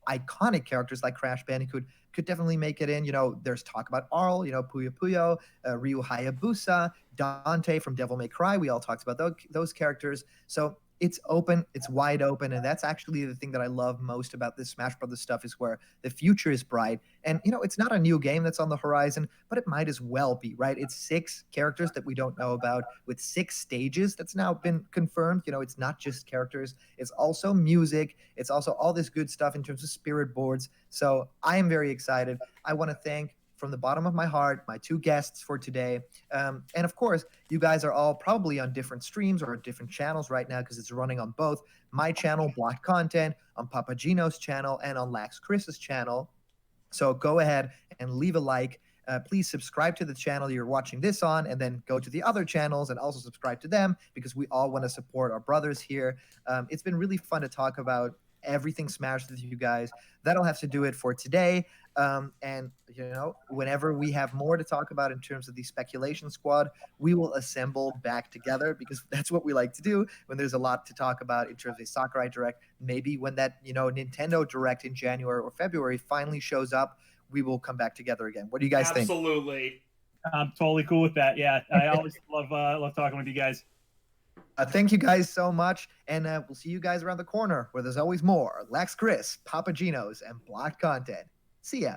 iconic characters like Crash Bandicoot could definitely make it in. There's talk about Arl, Puyo Puyo, Ryu Hayabusa, Dante from Devil May Cry. We all talked about those characters. So it's open, it's wide open, and that's actually the thing that I love most about this Smash Brothers stuff, is where the future is bright. And it's not a new game that's on the horizon, but it might as well be, right? It's six characters that we don't know about, with six stages that's now been confirmed. It's not just characters, it's also music, it's also all this good stuff in terms of spirit boards. So I am very excited. I want to thank, from the bottom of my heart, my two guests for today. And of course, you guys are all probably on different streams or different channels right now, because it's running on both my channel, Blocked Content, on PapaGenos' channel, and on Lax Chris's channel. So go ahead and leave a like. Please subscribe to the channel you're watching this on, and then go to the other channels and also subscribe to them, because we all want to support our brothers here. It's been really fun to talk about everything Smash with you guys. That'll have to do it for today. And whenever we have more to talk about in terms of the speculation squad, we will assemble back together, because that's what we like to do when there's a lot to talk about in terms of Sakurai Direct. Maybe when that Nintendo Direct in January or February finally shows up, we will come back together again. What do you guys think? Absolutely. I'm totally cool with that. Yeah, I always love talking with you guys. Thank you guys so much, and we'll see you guys around the corner, where there's always more. Lax Chris, PapaGenos, and Blocked Content. See ya.